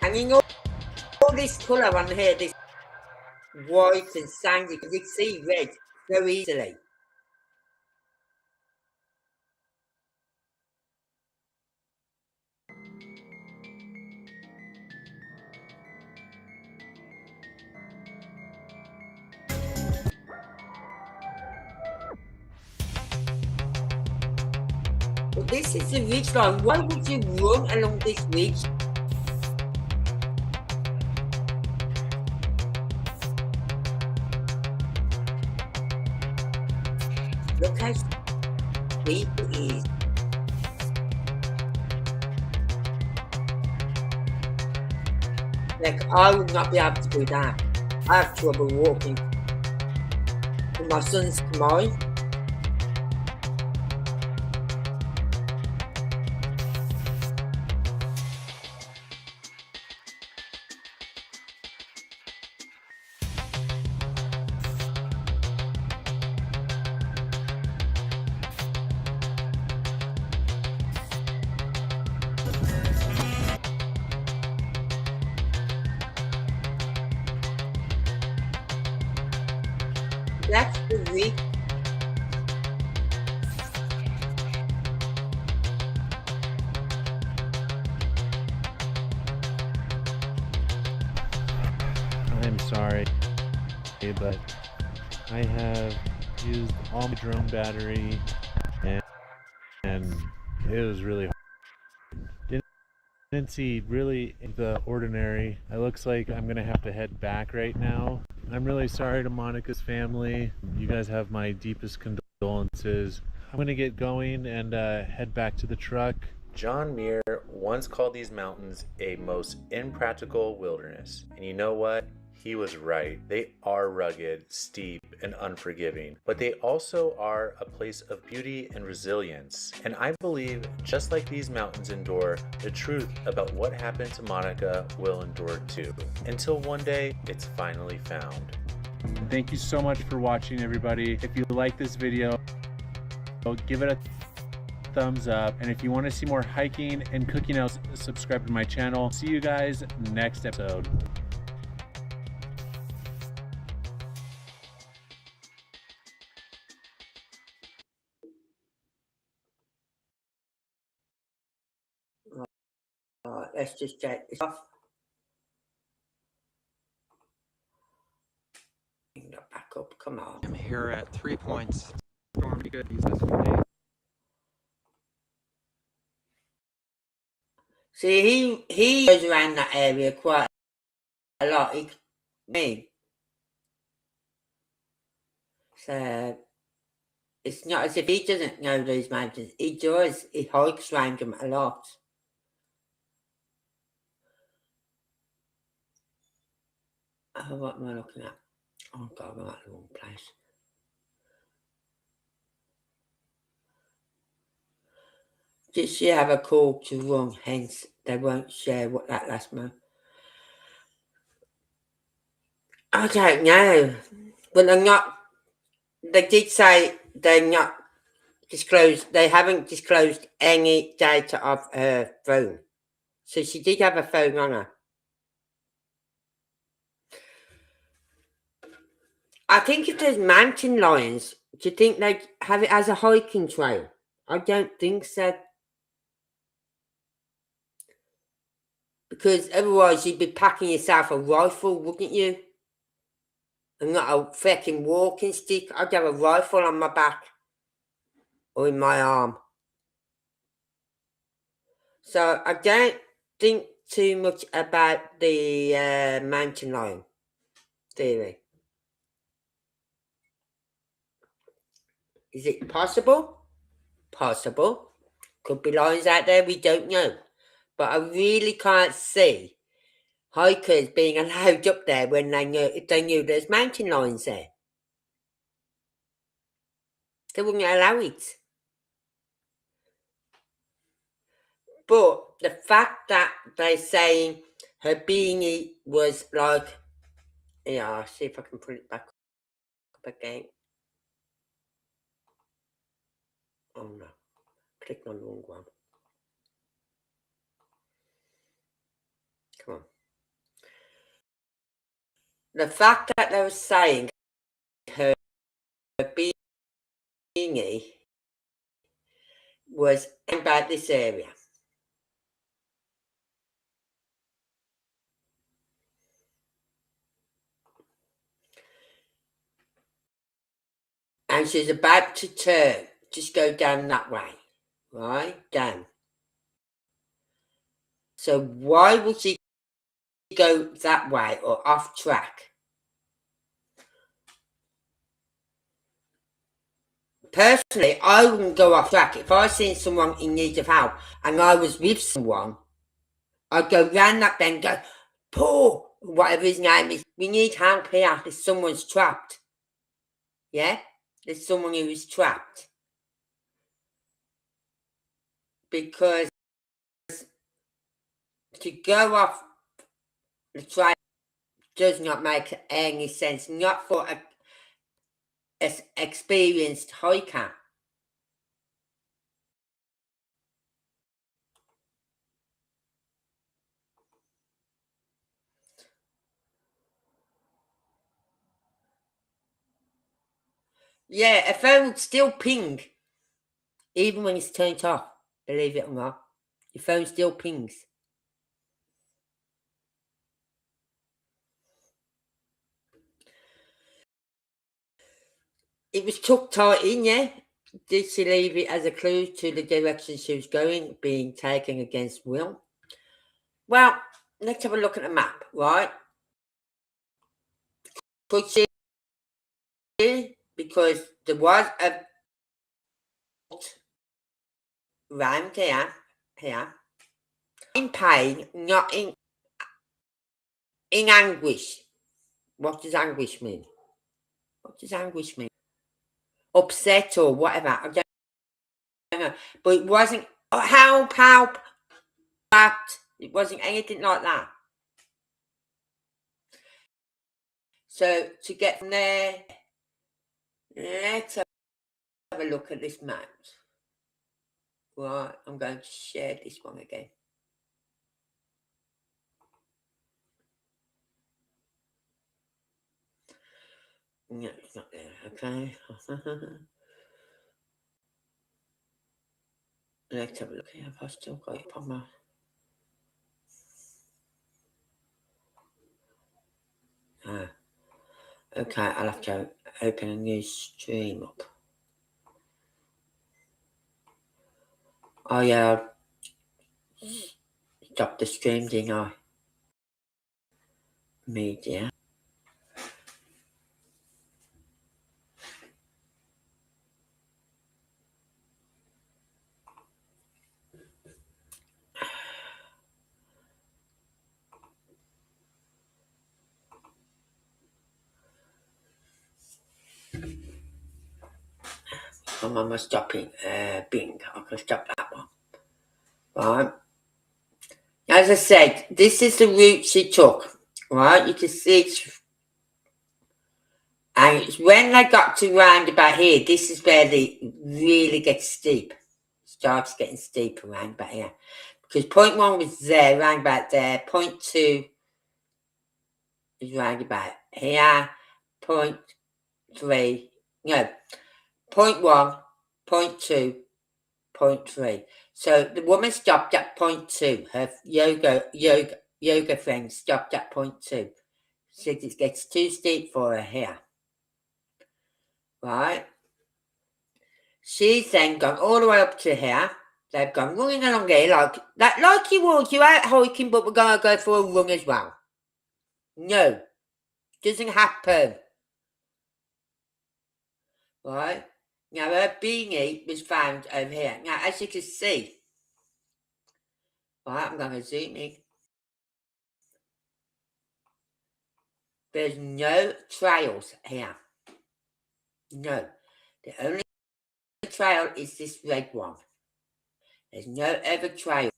And you know, all this colour on here, this white and sandy, you can see red so easily. But this is the ridge line. Why would you run along this ridge? Look how steep it is. Like, I would not be able to do that. I have trouble walking. And my son's mine. That's the week. I'm sorry, but I have used all my drone battery, and it was really hard. Didn't see really the ordinary. It looks like I'm gonna have to head back right now. I'm really sorry to Monica's family. You guys have my deepest condolences. I'm gonna get going and head back to the truck. John Muir once called these mountains a most impractical wilderness. And you know what? He was right. They are rugged, steep, and unforgiving, but they also are a place of beauty and resilience. And I believe, just like these mountains endure, the truth about what happened to Monica will endure too, until one day it's finally found. Thank you so much for watching, everybody. If you like this video, give it a thumbs up. And if you want to see more hiking and cooking out, subscribe to my channel. See you guys next episode. Right, let's just check this off. Bring that back up, come on. I'm here at 3 points. Storm be good. Use this for the day. See, he goes around that area quite a lot. Me. So it's not as if he doesn't know these mountains. He does. He hikes around them a lot. Oh, what am I looking at? Oh God, I'm at the wrong place. Did she have a call to run? Hence, they won't share what that last month. I don't know. But they're not. They did say they're not disclosed. They haven't disclosed any data of her phone. So she did have a phone on her. I think if there's mountain lions, do you think they'd have it as a hiking trail? I don't think so. Because otherwise you'd be packing yourself a rifle, wouldn't you? And not a fucking walking stick. I'd have a rifle on my back. Or in my arm. So I don't think too much about the mountain lion theory. Is it possible? Possible. Could be lions out there, we don't know. But I really can't see hikers being allowed up there when they knew, if they knew there's mountain lions there. They wouldn't allow it. But the fact that they're saying her beanie was like, yeah, I'll see if I can put it back up again. Oh no, clicked on the wrong one. Come on. The fact that they were saying her beanie was about this area. And she's about to turn, just go down that way, right? Down. So why would she go that way or off track? personally, I wouldn't go off track. If I seen someone in need of help and I was with someone, I'd go round that bend, go, Paul, whatever his name is, we need help here. There's someone's trapped. Yeah? There's someone who is trapped. Because to go off the trail does not make any sense. Not for an experienced hiker. Yeah, a phone would still ping, even when it's turned off, believe it or not. Your phone still pings. It was tucked tight in, yeah. Did she leave it as a clue to the direction she was going, being taken against will? Well, let's have a look at the map, right? Could she? Because there was a round here, in pain, not in anguish. What does anguish mean? What does anguish mean? Upset or whatever. I don't know. But it wasn't help, trapped. It wasn't anything like that. So to get from there, let's have a look at this map. Right, I'm going to share this one again. No, it's not there, okay. Let's have a look here. Have I still got it on my... Okay, I'll have to open a new stream up. Oh yeah, stop the stream, didn't I? Media. Come on, I'm stopping. Bing. I can stop that one. Right. As I said, this is the route she took. Right, you can see it's... And it's when they got to round about here, this is where they really get steep. Starts getting steep around about here. Because point 1 was there, round about there. Point 2 is round about here. Point 3, no. Point 1, point 2, point 3. So the woman stopped at point 2. Her yoga friend stopped at point 2. Said it gets too steep for her here. Right? She's then gone all the way up to here. They've gone running along here like that, like you would. You're out hiking, but we're gonna go for a run as well. No, doesn't happen. Right? Now her beanie was found over here. Now, as you can see, right, I'm gonna zoom in. There's no trails here. No, the only trail is this red one. There's no other trail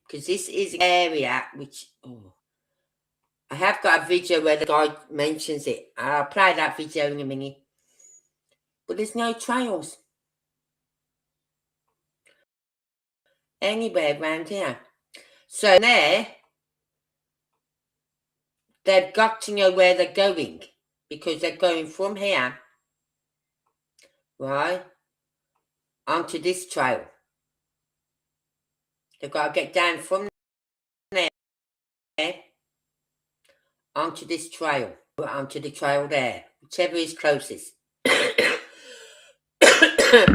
because this is an area which. Oh, I have got a video where the guy mentions it. I'll play that video in a minute. But there's no trails anywhere around here. So there, they've got to know where they're going because they're going from here, right, onto this trail. They've got to get down from there onto this trail, onto the trail there, whichever is closest.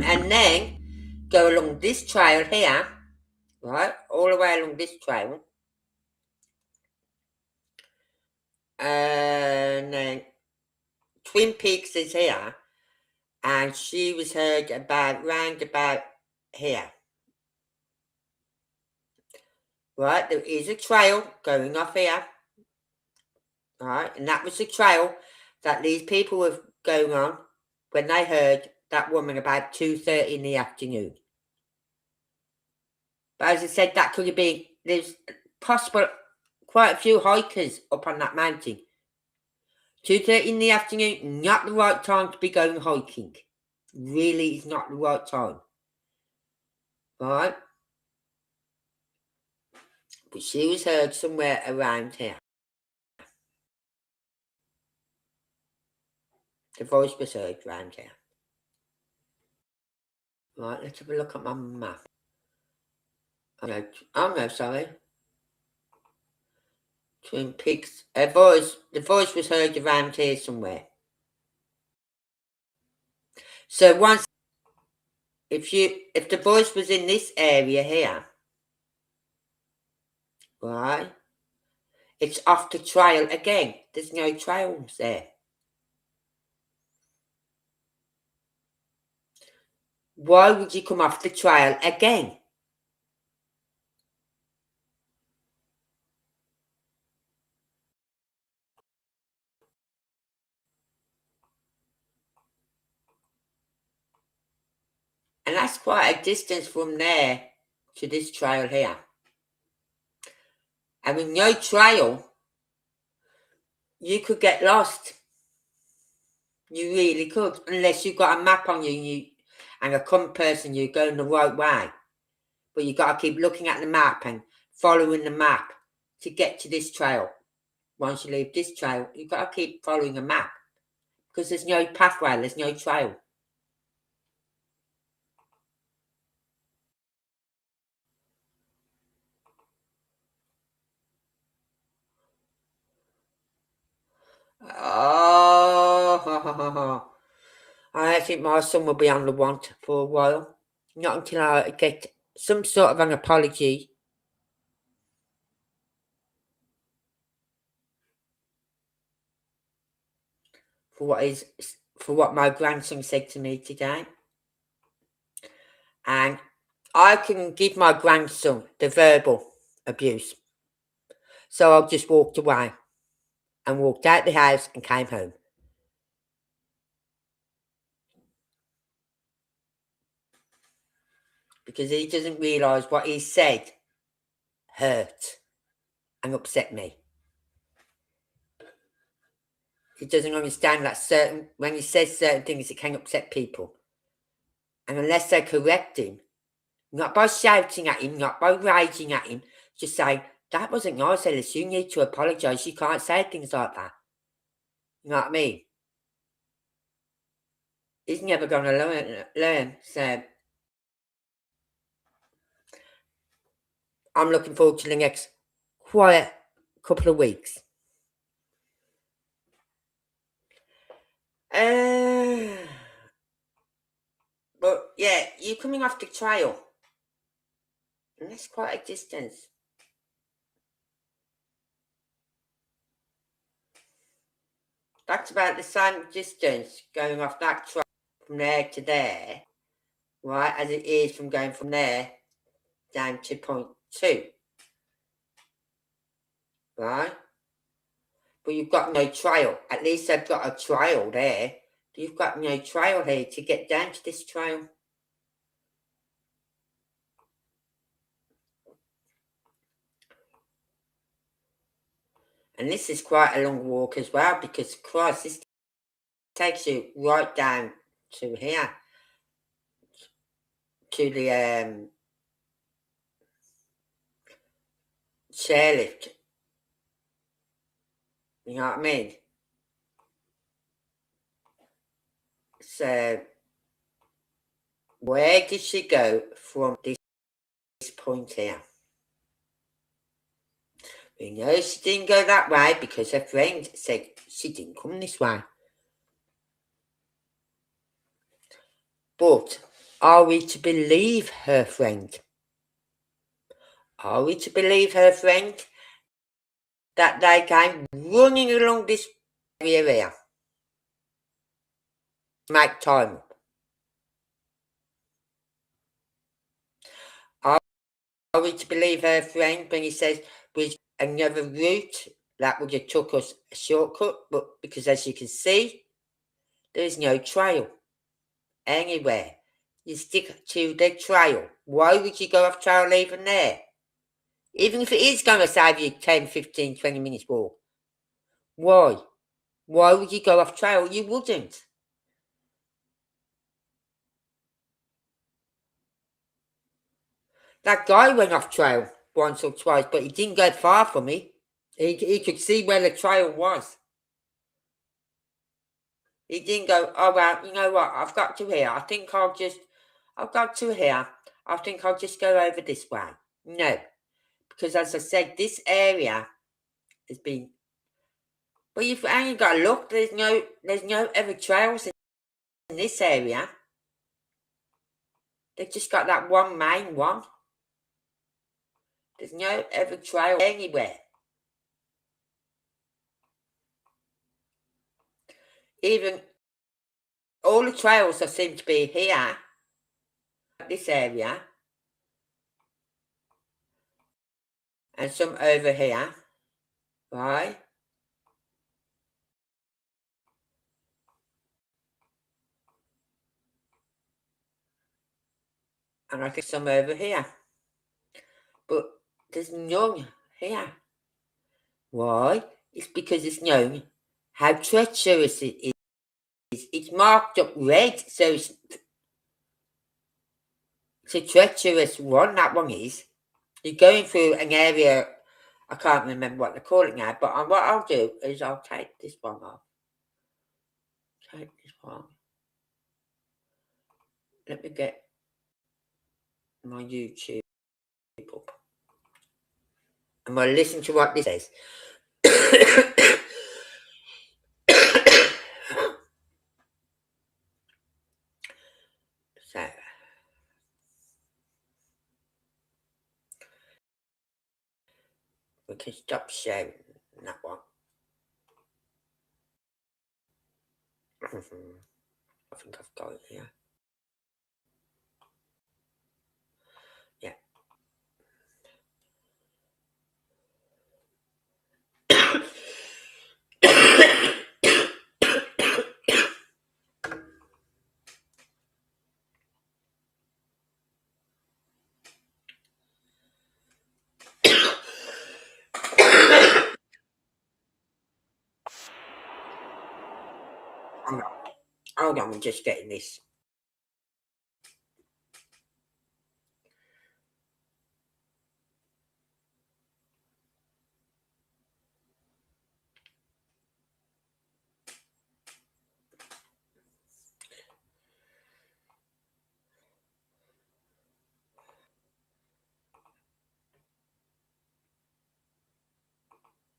And then go along this trail here, right, all the way along this trail. And then Twin Peaks is here. and she was heard round about here. Right, there is a trail going off here. Right, and that was the trail that these people were going on when they heard that woman about 2:30 in the afternoon. But as I said, that could have been, there's possible quite a few hikers up on that mountain. 2:30 in the afternoon, not the right time to be going hiking. Really is not the right time. Right? But she was heard somewhere around here. The voice was heard around here. Right, let's have a look at my map. Oh no, sorry. Twin Peaks. The voice was heard around here somewhere. So once, if the voice was in this area here, right, it's off the trail again. There's no trails there. Why would you come off the trail again? And that's quite a distance from there to this trail here. And with no trail, you could get lost. You really could, unless you've got a map on you and a compass and you're going the right way. But you've got to keep looking at the map and following the map to get to this trail. Once you leave this trail, you've got to keep following a map because there's no pathway, there's no trail. Oh, I think my son will be on the want for a while. Not until I get some sort of an apology. For what my grandson said to me today. And I can give my grandson the verbal abuse. So I just walked away and walked out the house and came home. Because he doesn't realise what he said hurt and upset me. He doesn't understand that when he says certain things, it can upset people. And unless they correct him, not by shouting at him, not by raging at him, just say, that wasn't nice, Ellis, you need to apologise. You can't say things like that. You know what I mean? He's never going to learn. So I'm looking forward to the next quiet couple of weeks. But yeah, you're coming off the trail. And that's quite a distance. That's about the same distance going off that trail from there to there, right, as it is from going from there down to point 2. Right? But you've got no trail. At least they've got a trail there. You've got no trail here to get down to this trail. And this is quite a long walk as well because, Christ, this takes you right down to here. To the chairlift. You know what I mean? So, where did she go from this point here? We know she didn't go that way because her friend said she didn't come this way. But are we to believe her friend? Are we to believe her friend that they came running along this area? Make time up. Are we to believe her friend when he says with another route that would have took us a shortcut, but because as you can see, there is no trail anywhere. You stick to the trail. Why would you go off trail even there? Even if it is going to save you 10, 15, 20 minutes walk. Why? Why would you go off trail? You wouldn't. That guy went off trail once or twice, but he didn't go far from me. He could see where the trail was. He didn't go, oh, well, you know what, I've got to here. I've got to here. I think I'll just go over this way. No, because as I said, this area has been, but you've only got to look, there's no other trails in this area. They've just got that one main one. There's no other trail anywhere. Even all the trails that seem to be here, this area, and some over here, right? And I think some over here. But there's none here. Why? It's because it's known how treacherous it is. It's marked up red, so it's a treacherous one, that one is. You're going through an area, I can't remember what they call it now, but what I'll do is I'll take this one off. Take this one. Let me get my YouTube up. And we'll listen to what this says. So, we can stop sharing that one. I think I've got it here. Yeah. Hold on, I'm just getting this.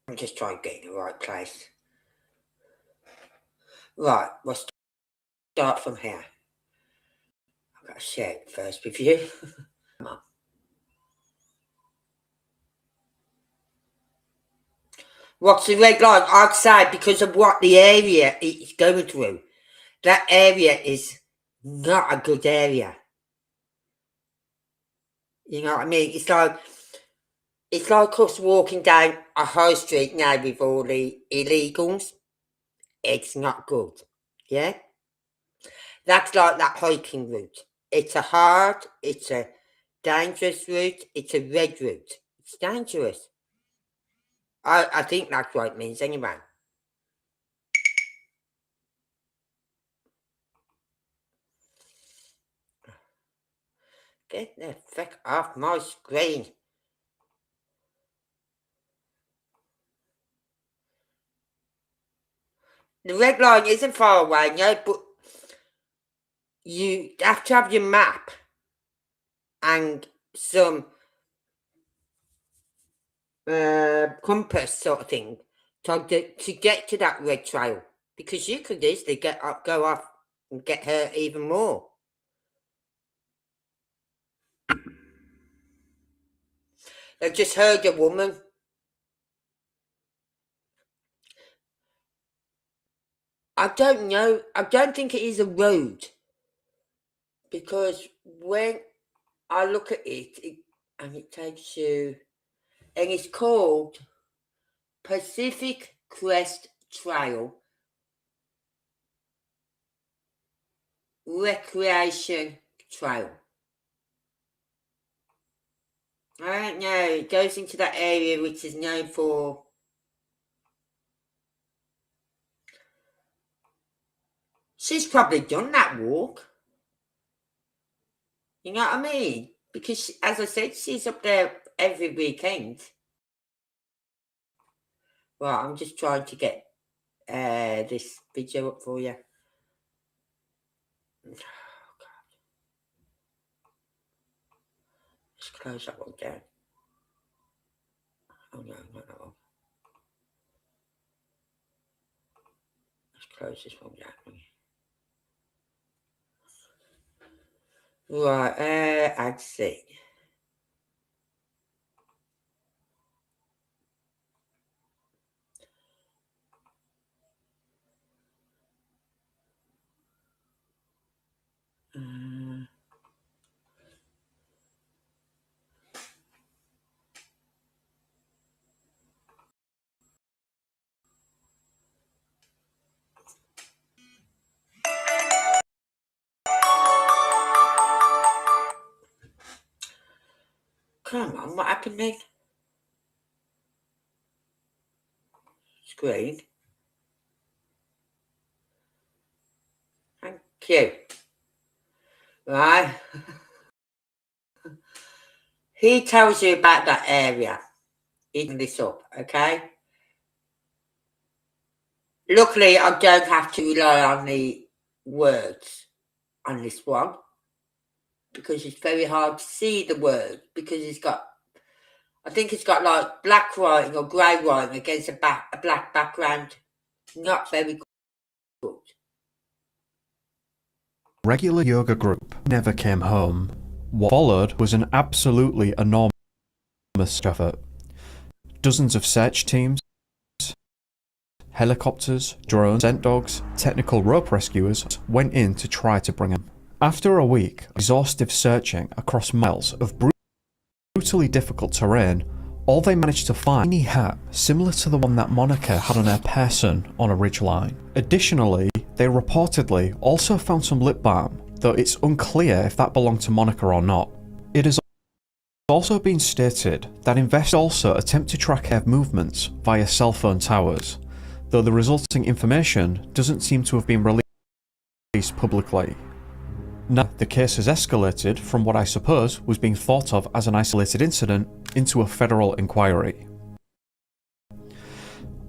I'm just trying to get in the right place. Right, we'll start from here. I've got to share it first with you. Come on. What's the red line? I'd say because of what the area it's going through. That area is not a good area. You know what I mean? It's like us walking down a high street now with all the illegals. It's not good. Yeah? That's like that hiking route. It's a hard, it's a dangerous route, it's a red route. It's dangerous. I think that's what it means anyway. Get the fuck off my screen. The red line isn't far away, no, but you have to have your map and some compass sort of thing to get to that red trail, because you could easily go off and get hurt even more. I just heard a woman. I don't know. I don't think it is a road, because when I look at it, and it takes you, and it's called Pacific Crest Trail Recreation Trail. I don't know, it goes into that area which is known for she's probably done that walk. You know what I mean? Because, as I said, she's up there every weekend. Well, I'm just trying to get this video up for you. Oh, God. Let's close that one down. Oh, no, not that one. Let's close this one down. Right, I'd see. Come on, what happened then? Screen. Thank you. Right. He tells you about that area. Eating this up, okay? Luckily, I don't have to rely on the words on this one because it's very hard to see the words because it's got, I think it's got like black writing or grey writing against a black background. Not very good. Regular yoga group never came home. What followed was an absolutely enormous effort. Dozens of search teams, helicopters, drones, scent dogs, technical rope rescuers went in to try to bring him. After a week of exhaustive searching across miles of brutally difficult terrain, all they managed to find was a tiny hat similar to the one that Monica had on her person on a ridgeline. Additionally, they reportedly also found some lip balm, though it's unclear if that belonged to Monica or not. It has also been stated that investors also attempt to track her movements via cell phone towers, though the resulting information doesn't seem to have been released publicly. Now, the case has escalated from what I suppose was being thought of as an isolated incident into a federal inquiry.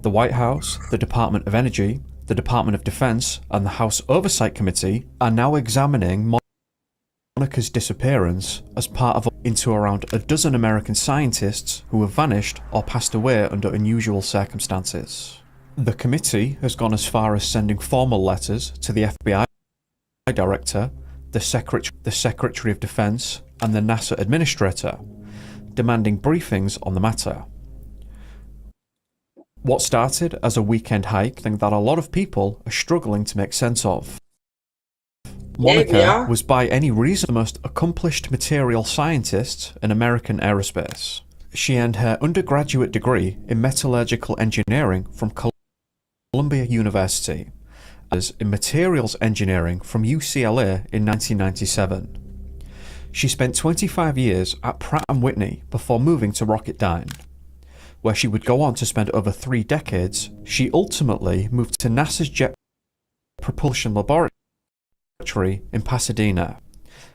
The White House, the Department of Energy, the Department of Defense, and the House Oversight Committee are now examining Monica's disappearance as part of into around a dozen American scientists who have vanished or passed away under unusual circumstances. The committee has gone as far as sending formal letters to the FBI director, the Secretary of Defense, and the NASA administrator, demanding briefings on the matter. What started as a weekend hike, thing that a lot of people are struggling to make sense of. Monica was by any reason the most accomplished material scientist in American aerospace. She earned her undergraduate degree in metallurgical engineering from Columbia University, as in materials engineering from UCLA in 1997. She spent 25 years at Pratt & Whitney before moving to Rocketdyne, where she would go on to spend over 3 decades. She ultimately moved to NASA's Jet Propulsion Laboratory in Pasadena,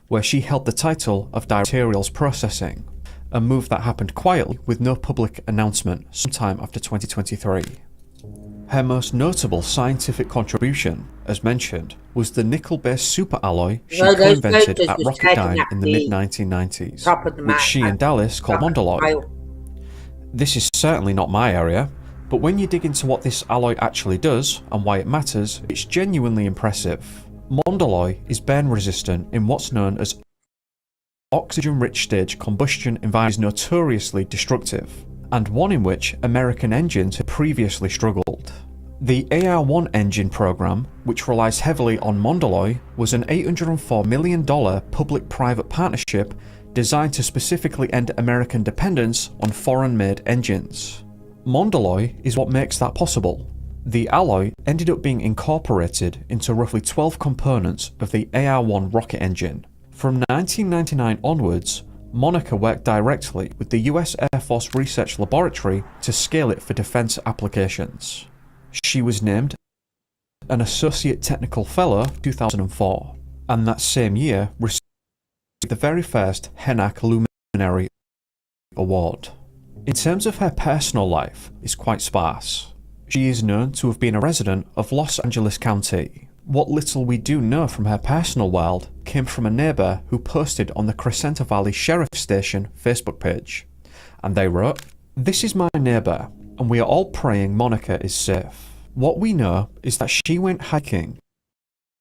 where she held the title of Director of Materials Processing, a move that happened quietly with no public announcement sometime after 2023. Her most notable scientific contribution, as mentioned, was the nickel-based superalloy she co-invented at Rocketdyne in the mid-1990s, which she and Dallas called Mondelloy. This is certainly not my area, but when you dig into what this alloy actually does and why it matters, it's genuinely impressive. Mondelloy is burn-resistant in what's known as oxygen-rich stage combustion environment, is notoriously destructive, and one in which American engines had previously struggled. The AR-1 engine program, which relies heavily on Mondelloy, was an $804 million public-private partnership designed to specifically end American dependence on foreign-made engines. Mondelloy is what makes that possible. The alloy ended up being incorporated into roughly 12 components of the AR-1 rocket engine. From 1999 onwards, Monica worked directly with the US Air Force Research Laboratory to scale it for defense applications. She was named an Associate Technical Fellow 2004, and that same year received the very first HENAC Luminary Award. In terms of her personal life, it's quite sparse. She is known to have been a resident of Los Angeles County. What little we do know from her personal world came from a neighbour who posted on the Crescenta Valley Sheriff Station Facebook page. And they wrote, "This is my neighbour, and we are all praying Monica is safe. What we know is that she went hiking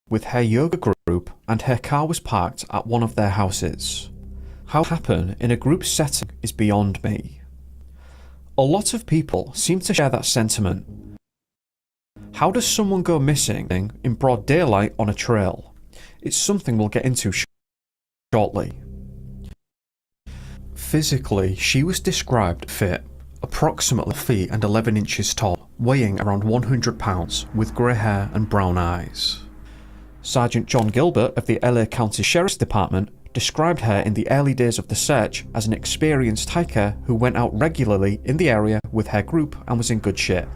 with her yoga group and her car was parked at one of their houses. How it happened in a group setting is beyond me." A lot of people seem to share that sentiment. How does someone go missing in broad daylight on a trail? It's something we'll get into shortly. Physically, she was described fit, approximately 3 feet and 11 inches tall, weighing around 100 pounds, with grey hair and brown eyes. Sergeant John Gilbert of the LA County Sheriff's Department described her in the early days of the search as an experienced hiker who went out regularly in the area with her group and was in good shape.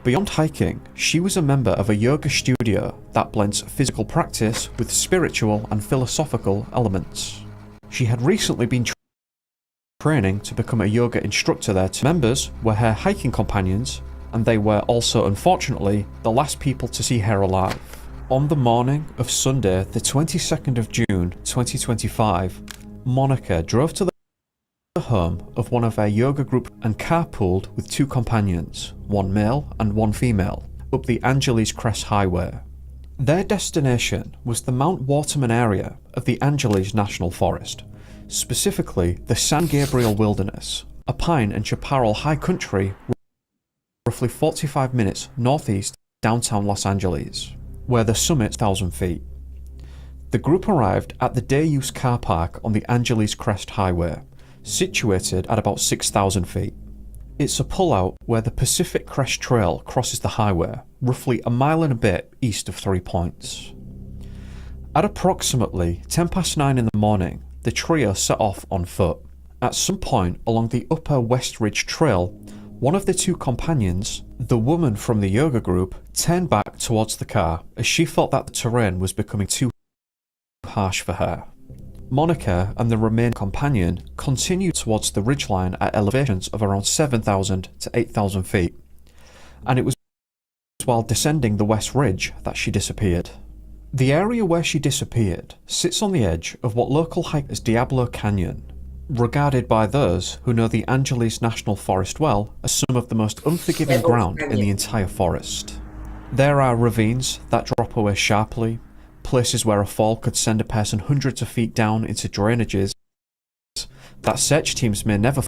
Beyond hiking, she was a member of a yoga studio that blends physical practice with spiritual and philosophical elements. She had recently been training to become a yoga instructor there. Members were her hiking companions, and they were also, unfortunately, the last people to see her alive. On the morning of Sunday, the 22nd of June 2025, Monica drove to the home of one of her yoga group and carpooled with 2 companions, one male and one female, up the Angeles Crest Highway. Their destination was the Mount Waterman area of the Angeles National Forest, specifically the San Gabriel Wilderness, a pine and chaparral high country roughly 45 minutes northeast downtown Los Angeles, where the summit is 1,000 feet. The group arrived at the day-use car park on the Angeles Crest Highway, situated at about 6,000 feet. It's a pullout where the Pacific Crest Trail crosses the highway, roughly a mile and a bit east of 3 Points. At approximately 9:10 in the morning, the trio set off on foot. At some point along the upper West Ridge Trail, one of the 2 companions, the woman from the yoga group, turned back towards the car as she felt that the terrain was becoming too harsh for her. Monica and the remaining companion continued towards the ridgeline at elevations of around 7,000 to 8,000 feet, and it was while descending the West Ridge that she disappeared. The area where she disappeared sits on the edge of what local hikers Diablo Canyon, regarded by those who know the Angeles National Forest well as some of the most unforgiving ground in the entire forest. There are ravines that drop away sharply, places where a fall could send a person hundreds of feet down into drainages that search teams may never.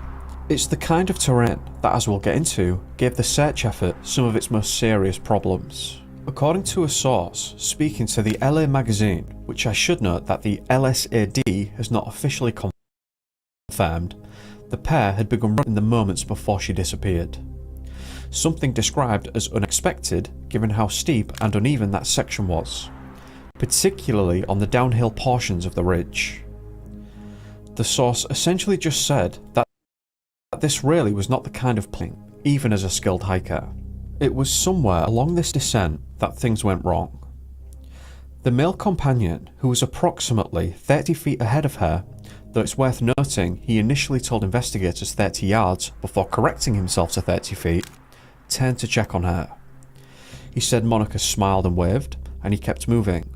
It's the kind of terrain that, as we'll get into, gave the search effort some of its most serious problems. According to a source speaking to the LA Magazine, which I should note that the LSAD has not officially confirmed, the pair had begun running in the moments before she disappeared. Something described as unexpected given how steep and uneven that section was, particularly on the downhill portions of the ridge. The source essentially just said that this really was not the kind of playing, even as a skilled hiker. It was somewhere along this descent that things went wrong. The male companion, who was approximately 30 feet ahead of her, though it's worth noting he initially told investigators 30 yards before correcting himself to 30 feet, turned to check on her. He said Monica smiled and waved, and he kept moving.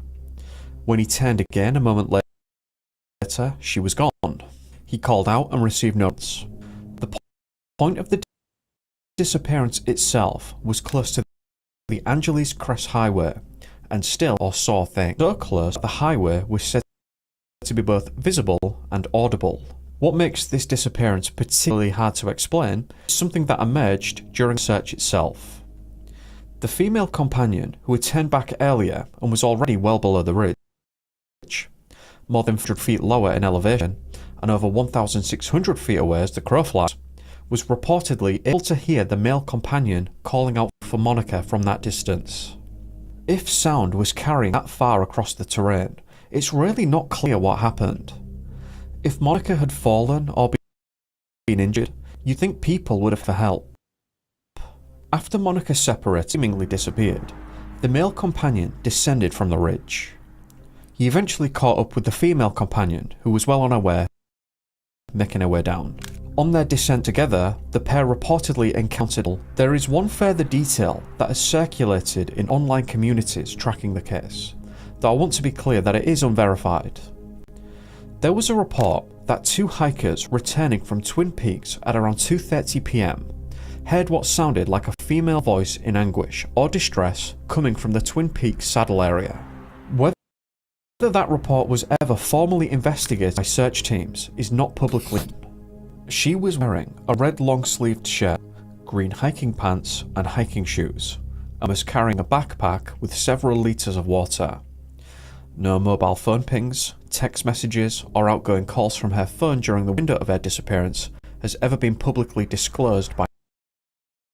When he turned again a moment later, she was gone. He called out and received notes. The point of the disappearance itself was close to the Angeles Crest Highway, and still or saw things so close that the highway was said to be both visible and audible. What makes this disappearance particularly hard to explain is something that emerged during the search itself. The female companion, who had turned back earlier and was already well below the ridge, more than 400 feet lower in elevation, and over 1,600 feet away as the crow flies, was reportedly able to hear the male companion calling out for Monica from that distance. If sound was carrying that far across the terrain, it's really not clear what happened. If Monica had fallen or been injured, you'd think people would have for help. After Monica seemingly disappeared, the male companion descended from the ridge. He eventually caught up with the female companion, who was well on her way, making her way down. On their descent together, the pair reportedly encountered. There is one further detail that has circulated in online communities tracking the case, though I want to be clear that it is unverified. There was a report that two hikers returning from Twin Peaks at around 2:30 PM heard what sounded like a female voice in anguish or distress coming from the Twin Peaks saddle area. Whether that report was ever formally investigated by search teams is not publicly known. She was wearing a red long-sleeved shirt, green hiking pants and hiking shoes, and was carrying a backpack with several litres of water. No mobile phone pings, text messages or outgoing calls from her phone during the window of her disappearance has ever been publicly disclosed by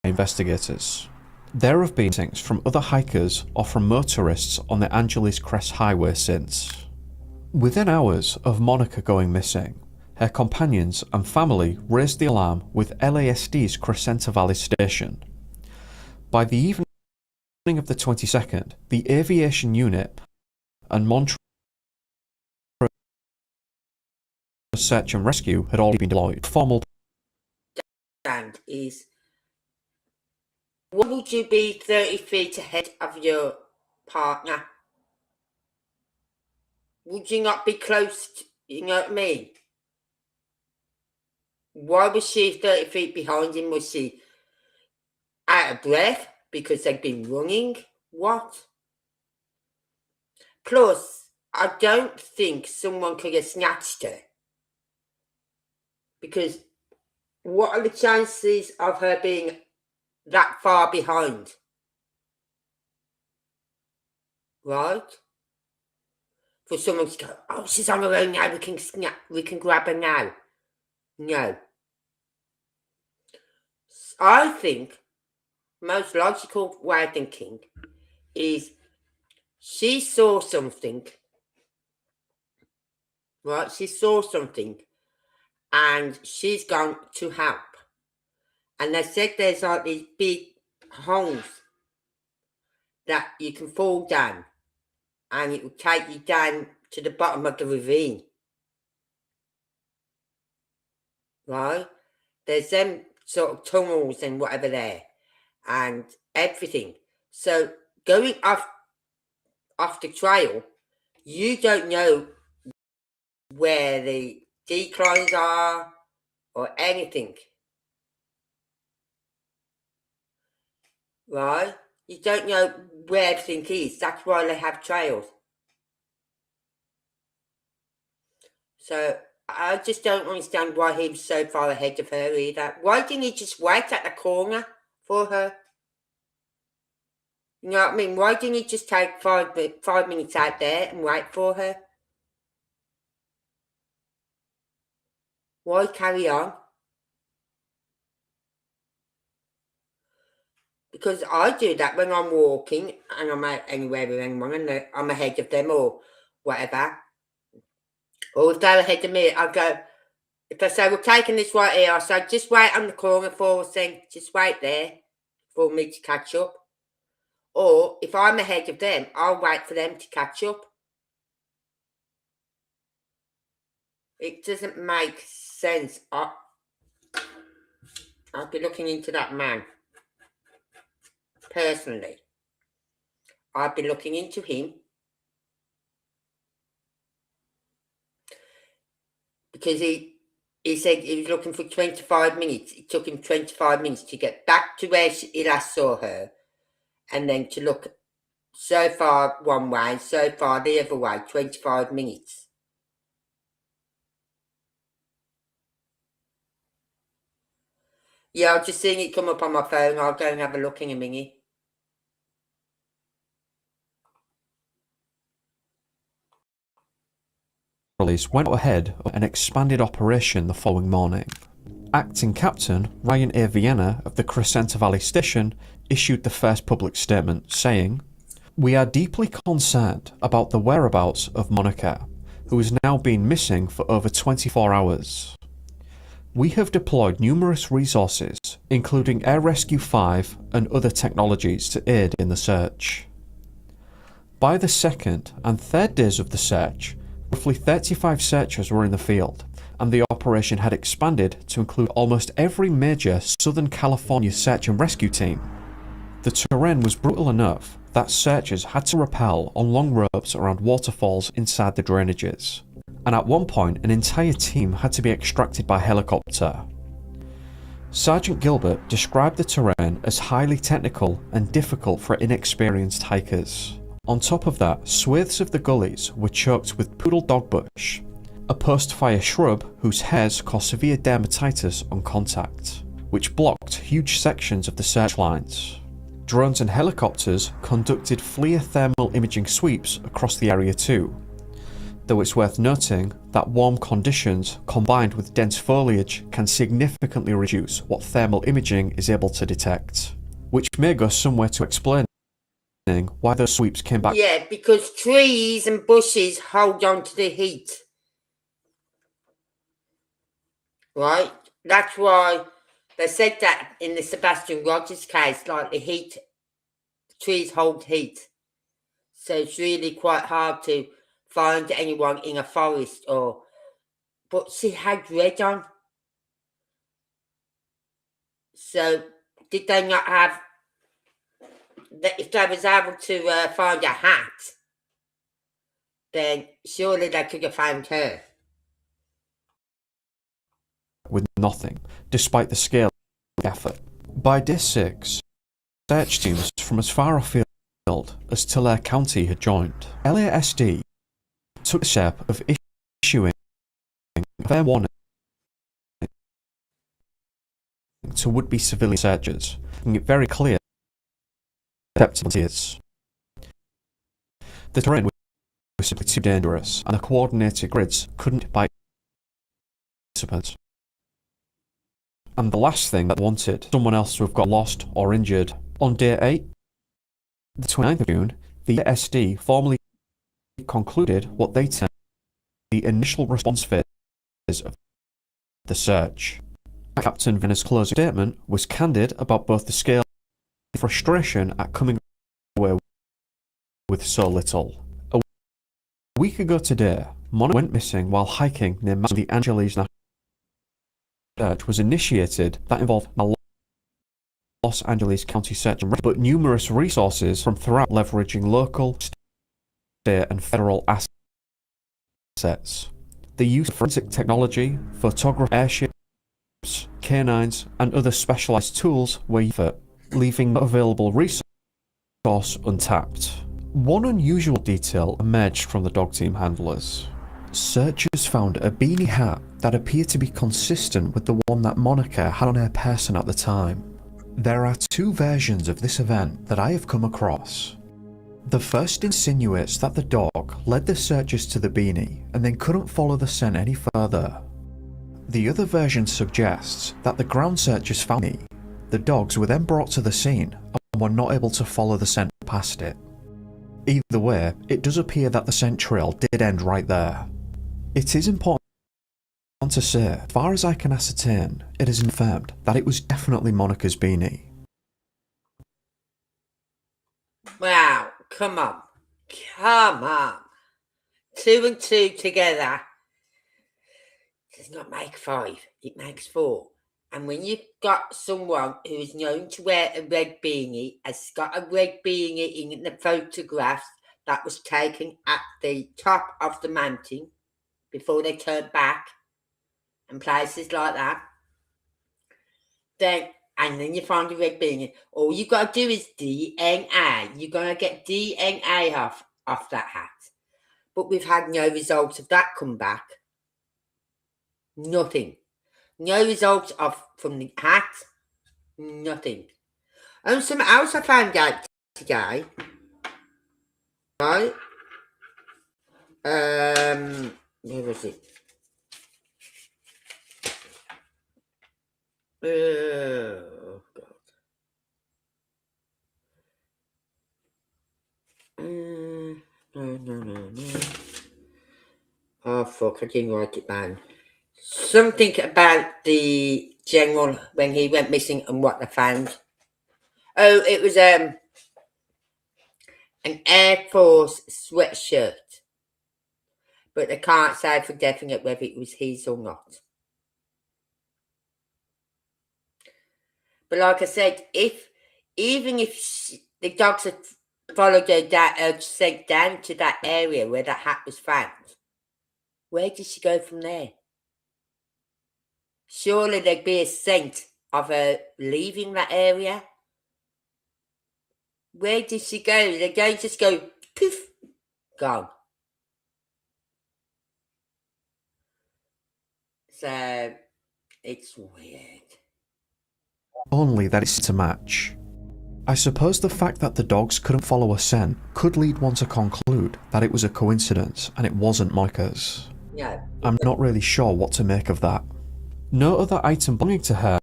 investigators. There have been sightings from other hikers or from motorists on the Angeles Crest Highway since. Within hours of Monica going missing, her companions and family raised the alarm with LASD's Crescenta Valley Station. By the evening of the 22nd, the aviation unit and Montrose search and rescue had already been deployed. Formal stand is, why would you be 30 feet ahead of your partner? Would you not be close to, you know what I mean? Why was she 30 feet behind him? Was she out of breath because they'd been running? What? Plus, I don't think someone could have snatched her. Because what are the chances of her being that far behind? Right? For someone to go, oh, she's on her own now, we can grab her now. No. I think most logical way of thinking is she saw something, right? She saw something and she's gone to help. And they said there's like these big holes that you can fall down and it will take you down to the bottom of the ravine. Right? There's them sort of tunnels and whatever there and everything. So going off the trail, you don't know where the declines are or anything. Right? You don't know where everything is. That's why they have trails. So I just don't understand why he was so far ahead of her either. Why didn't he just wait at the corner for her? You know what I mean? Why didn't he just take 5 minutes out there and wait for her? Why carry on? Because I do that when I'm walking and I'm out anywhere with anyone and I'm ahead of them or whatever. Or if they're ahead of me, I'll go, if I say, we're taking this right here, I'll say, just wait on the corner for us then. Just wait there for me to catch up. Or if I'm ahead of them, I'll wait for them to catch up. It doesn't make sense. I'll be looking into that man. Personally. I'll be looking into him. Because he said he was looking for 25 minutes. It took him 25 minutes to get back to where he last saw her. And then to look so far one way, so far the other way, 25 minutes. Yeah, I've just seen it come up on my phone. I'll go and have a look in a minute. Release went ahead of an expanded operation the following morning. Acting Captain Ryan A. Vienna of the Crescenta Valley Station issued the first public statement saying, "We are deeply concerned about the whereabouts of Monica, who has now been missing for over 24 hours. We have deployed numerous resources, including Air Rescue 5 and other technologies to aid in the search." By the second and third days of the search, roughly 35 searchers were in the field, and the operation had expanded to include almost every major Southern California search and rescue team. The terrain was brutal enough that searchers had to rappel on long ropes around waterfalls inside the drainages, and at one point an entire team had to be extracted by helicopter. Sergeant Gilbert described the terrain as highly technical and difficult for inexperienced hikers. On top of that, swathes of the gullies were choked with poodle dog bush, a post-fire shrub whose hairs caused severe dermatitis on contact, which blocked huge sections of the search lines. Drones and helicopters conducted FLIR thermal imaging sweeps across the area too, though it's worth noting that warm conditions combined with dense foliage can significantly reduce what thermal imaging is able to detect, which may go somewhere to explain why those sweeps came back. Yeah, because trees and bushes hold on to the heat. Right? That's why they said that in the Sebastian Rogers case, like the heat, trees hold heat. So it's really quite hard to find anyone in a forest or... But she had red on. So did they not have... If they was able to find a hat, then surely they could have found her. With nothing, despite the scale of the effort. By day 6, search teams from as far afield as Tulare County had joined. LASD took the step of issuing a fair warning to would-be civilian searchers, making it very clear that the terrain was simply too dangerous, and the coordinated grids couldn't by participants. And the last thing that wanted someone else to have got lost or injured. On day 8, the 29th of June, the SD formally concluded what they termed the initial response phase of the search. Captain Vienna's closing statement was candid about both the scale and frustration at coming away with so little. A week ago today, Monica went missing while hiking near the Angeles National Search was initiated that involved a Los Angeles County search and rescue, but numerous resources from throughout leveraging local, state and federal assets. The use of forensic technology, photography, airships, canines and other specialized tools were used, leaving no available resource untapped. One unusual detail emerged from the dog team handlers. Searchers found a beanie hat that appeared to be consistent with the one that Monica had on her person at the time. There are two versions of this event that I have come across. The first insinuates that the dog led the searchers to the beanie and then couldn't follow the scent any further. The other version suggests that the ground searchers found the beanie. The dogs were then brought to the scene and were not able to follow the scent past it. Either way, it does appear that the scent trail did end right there. It is important to say, as far as I can ascertain, it is confirmed that it was definitely Monica's beanie. Wow, come on. Come on. 2 and 2 together does not make 5, it makes 4. And when you've got someone who is known to wear a red beanie, has got a red beanie in the photographs that was taken at the top of the mountain before they turned back and places like that, then you find a red beanie, all you got to do is DNA. You're going to get DNA off that hat. But we've had no results of that come back. Nothing. No results from the hat. Nothing. And something else I found out today. Right? Where was it? Oh, God. No. Oh, fuck, I didn't write it down. Something about the general when he went missing and what they found. Oh, it was an Air Force sweatshirt. But they can't say for definite whether it was his or not. But like I said, even if the dogs had followed her down to that area where that hat was found, where did she go from there? Surely there'd be a scent of her leaving that area. Where did she go? They don't just go poof, gone. So it's weird. Only that it's to match. I suppose the fact that the dogs couldn't follow a scent could lead one to conclude that it was a coincidence and it wasn't Monica's. No. I'm not really sure what to make of that. No other item belonging to her.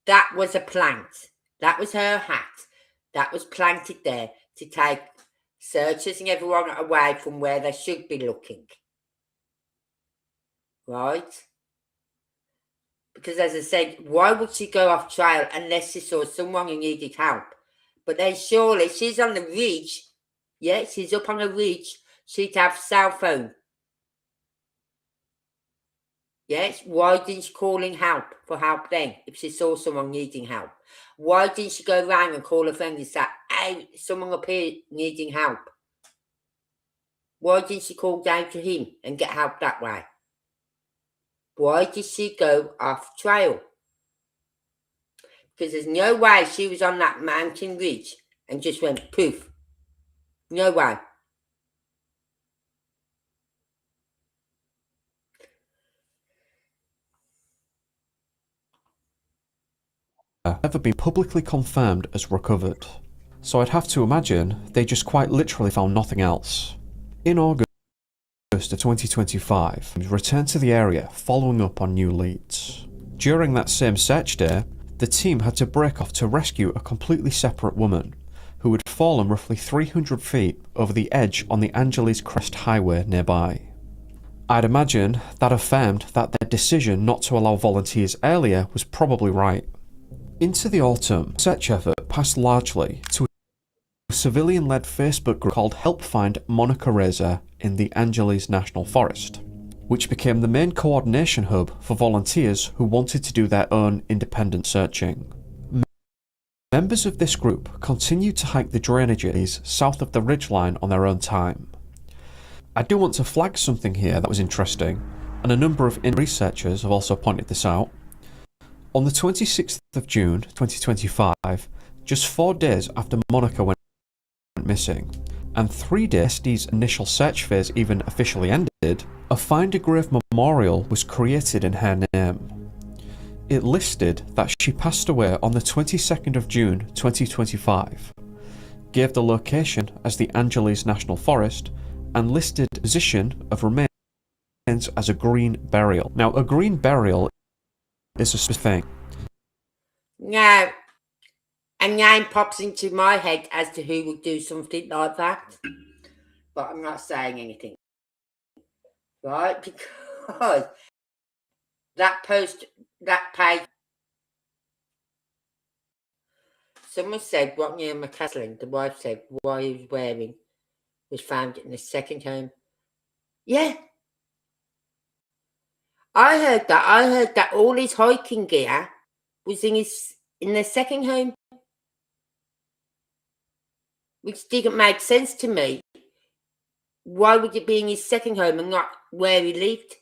That was a plant. That was her hat. That was planted there to take searchers and everyone away from where they should be looking. Right? Because as I said, why would she go off trail unless she saw someone who needed help? But then surely she's on the ridge. Yeah, she's up on a ridge. She'd have cell phone. Yes, why didn't she call in for help then if she saw someone needing help? Why didn't she go around and call a friend and say, hey, someone up here needing help? Why didn't she call down to him and get help that way? Why did she go off trail? Because there's no way she was on that mountain ridge and just went poof. No way. Never been publicly confirmed as recovered. So I'd have to imagine they just quite literally found nothing else. In August of 2025, we returned to the area following up on new leads. During that same search day, the team had to break off to rescue a completely separate woman who had fallen roughly 300 feet over the edge on the Angeles Crest Highway nearby. I'd imagine that affirmed that their decision not to allow volunteers earlier was probably right. Into the autumn, search effort passed largely to a civilian-led Facebook group called Help Find Monica Reza in the Angeles National Forest, which became the main coordination hub for volunteers who wanted to do their own independent searching. Members of this group continued to hike the drainages south of the ridgeline on their own time. I do want to flag something here that was interesting, and a number of researchers have also pointed this out. On the 26th of June 2025, just 4 days after Monica went missing, and 3 days after SD's initial search phase even officially ended, a Find a Grave memorial was created in her name. It listed that she passed away on the 22nd of June 2025, gave the location as the Angeles National Forest, and listed the position of remains as a green burial. Now, a green burial is a specific thing. Now, a name pops into my head as to who would do something like that, but I'm not saying anything, right? Because that page, someone said what Neil McCaslin, the wife said, what he was wearing was found in the second home. Yeah. I heard that all his hiking gear was in the second home, which didn't make sense to me. Why would it be in his second home and not where he lived?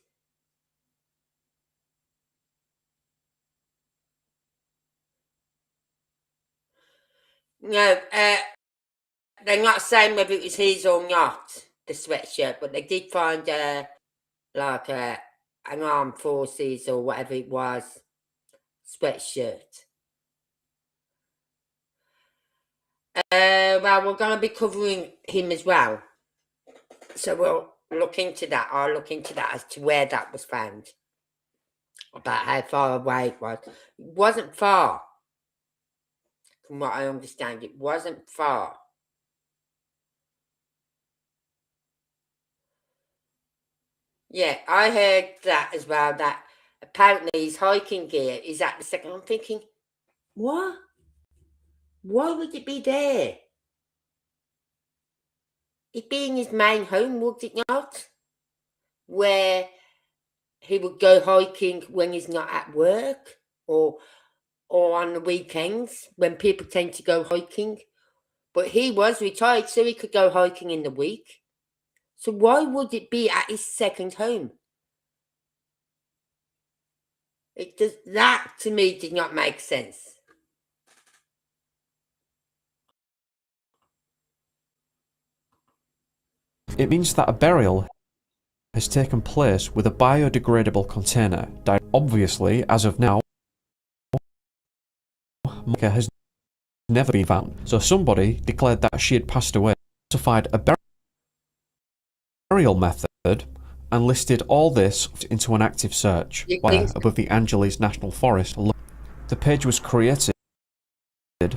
No, they're not saying whether it was his or not, the sweatshirt, but they did find like an armed forces or whatever it was sweatshirt. Well, we're going to be covering him as well. So look into that. I'll look into that as to where that was found. About how far away it was. It wasn't far. From what I understand, it wasn't far. Yeah, I heard that as well, that apparently his hiking gear is at the second. I'm thinking, what? Why would it be there? It'd be in his main home, would it not? Where he would go hiking when he's not at work or on the weekends when people tend to go hiking. But he was retired, so he could go hiking in the week. So why would it be at his second home? That to me did not make sense. It means that a burial has taken place with a biodegradable container. Obviously, as of now, Monica has never been found. So somebody declared that she had passed away, specified a burial method, and listed all this into an active search above the Angeles National Forest. The page was created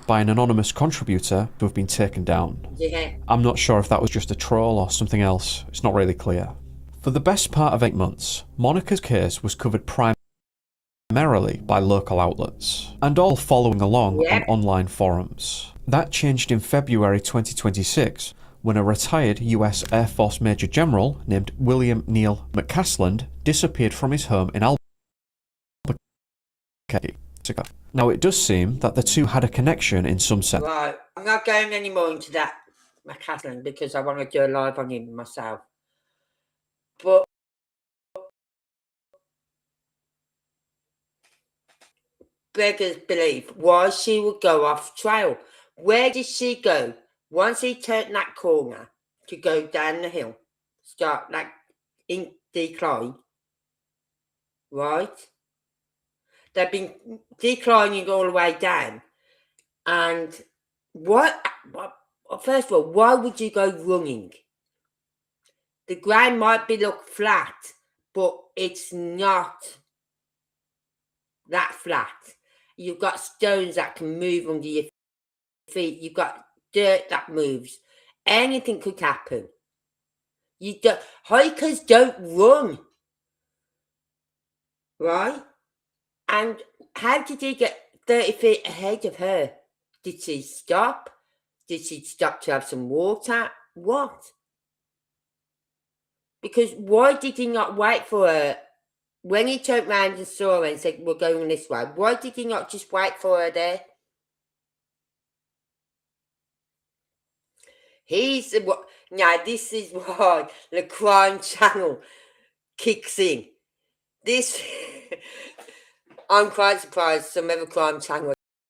by an anonymous contributor who have been taken down. Yeah. I'm not sure if that was just a troll or something else. It's not really clear. For the best part of 8 months, Monica's case was covered primarily by local outlets, and all following along on online forums. That changed in February 2026, when a retired US Air Force Major General named William Neal McCasland disappeared from his home in Albuquerque. Now, it does seem that the two had a connection in some sense. Right, I'm not going any more into that McCasland because I want to do a live on him myself. But beggars believe why she would go off trail. Where did she go once he turned that corner to go down the hill? Start like in decline, right? They've been declining all the way down. And what first of all, why would you go running? The ground might look flat, but it's not that flat. You've got stones that can move under your feet. You've got dirt that moves. Anything could happen. Hikers don't run, right? And how did he get 30 feet ahead of her? Did she stop? Did she stop to have some water? What? Because why did he not wait for her? When he turned round and saw her and said, we're going this way, why did he not just wait for her there? Now, this is why the crime channel kicks in. I'm quite surprised some other crime channel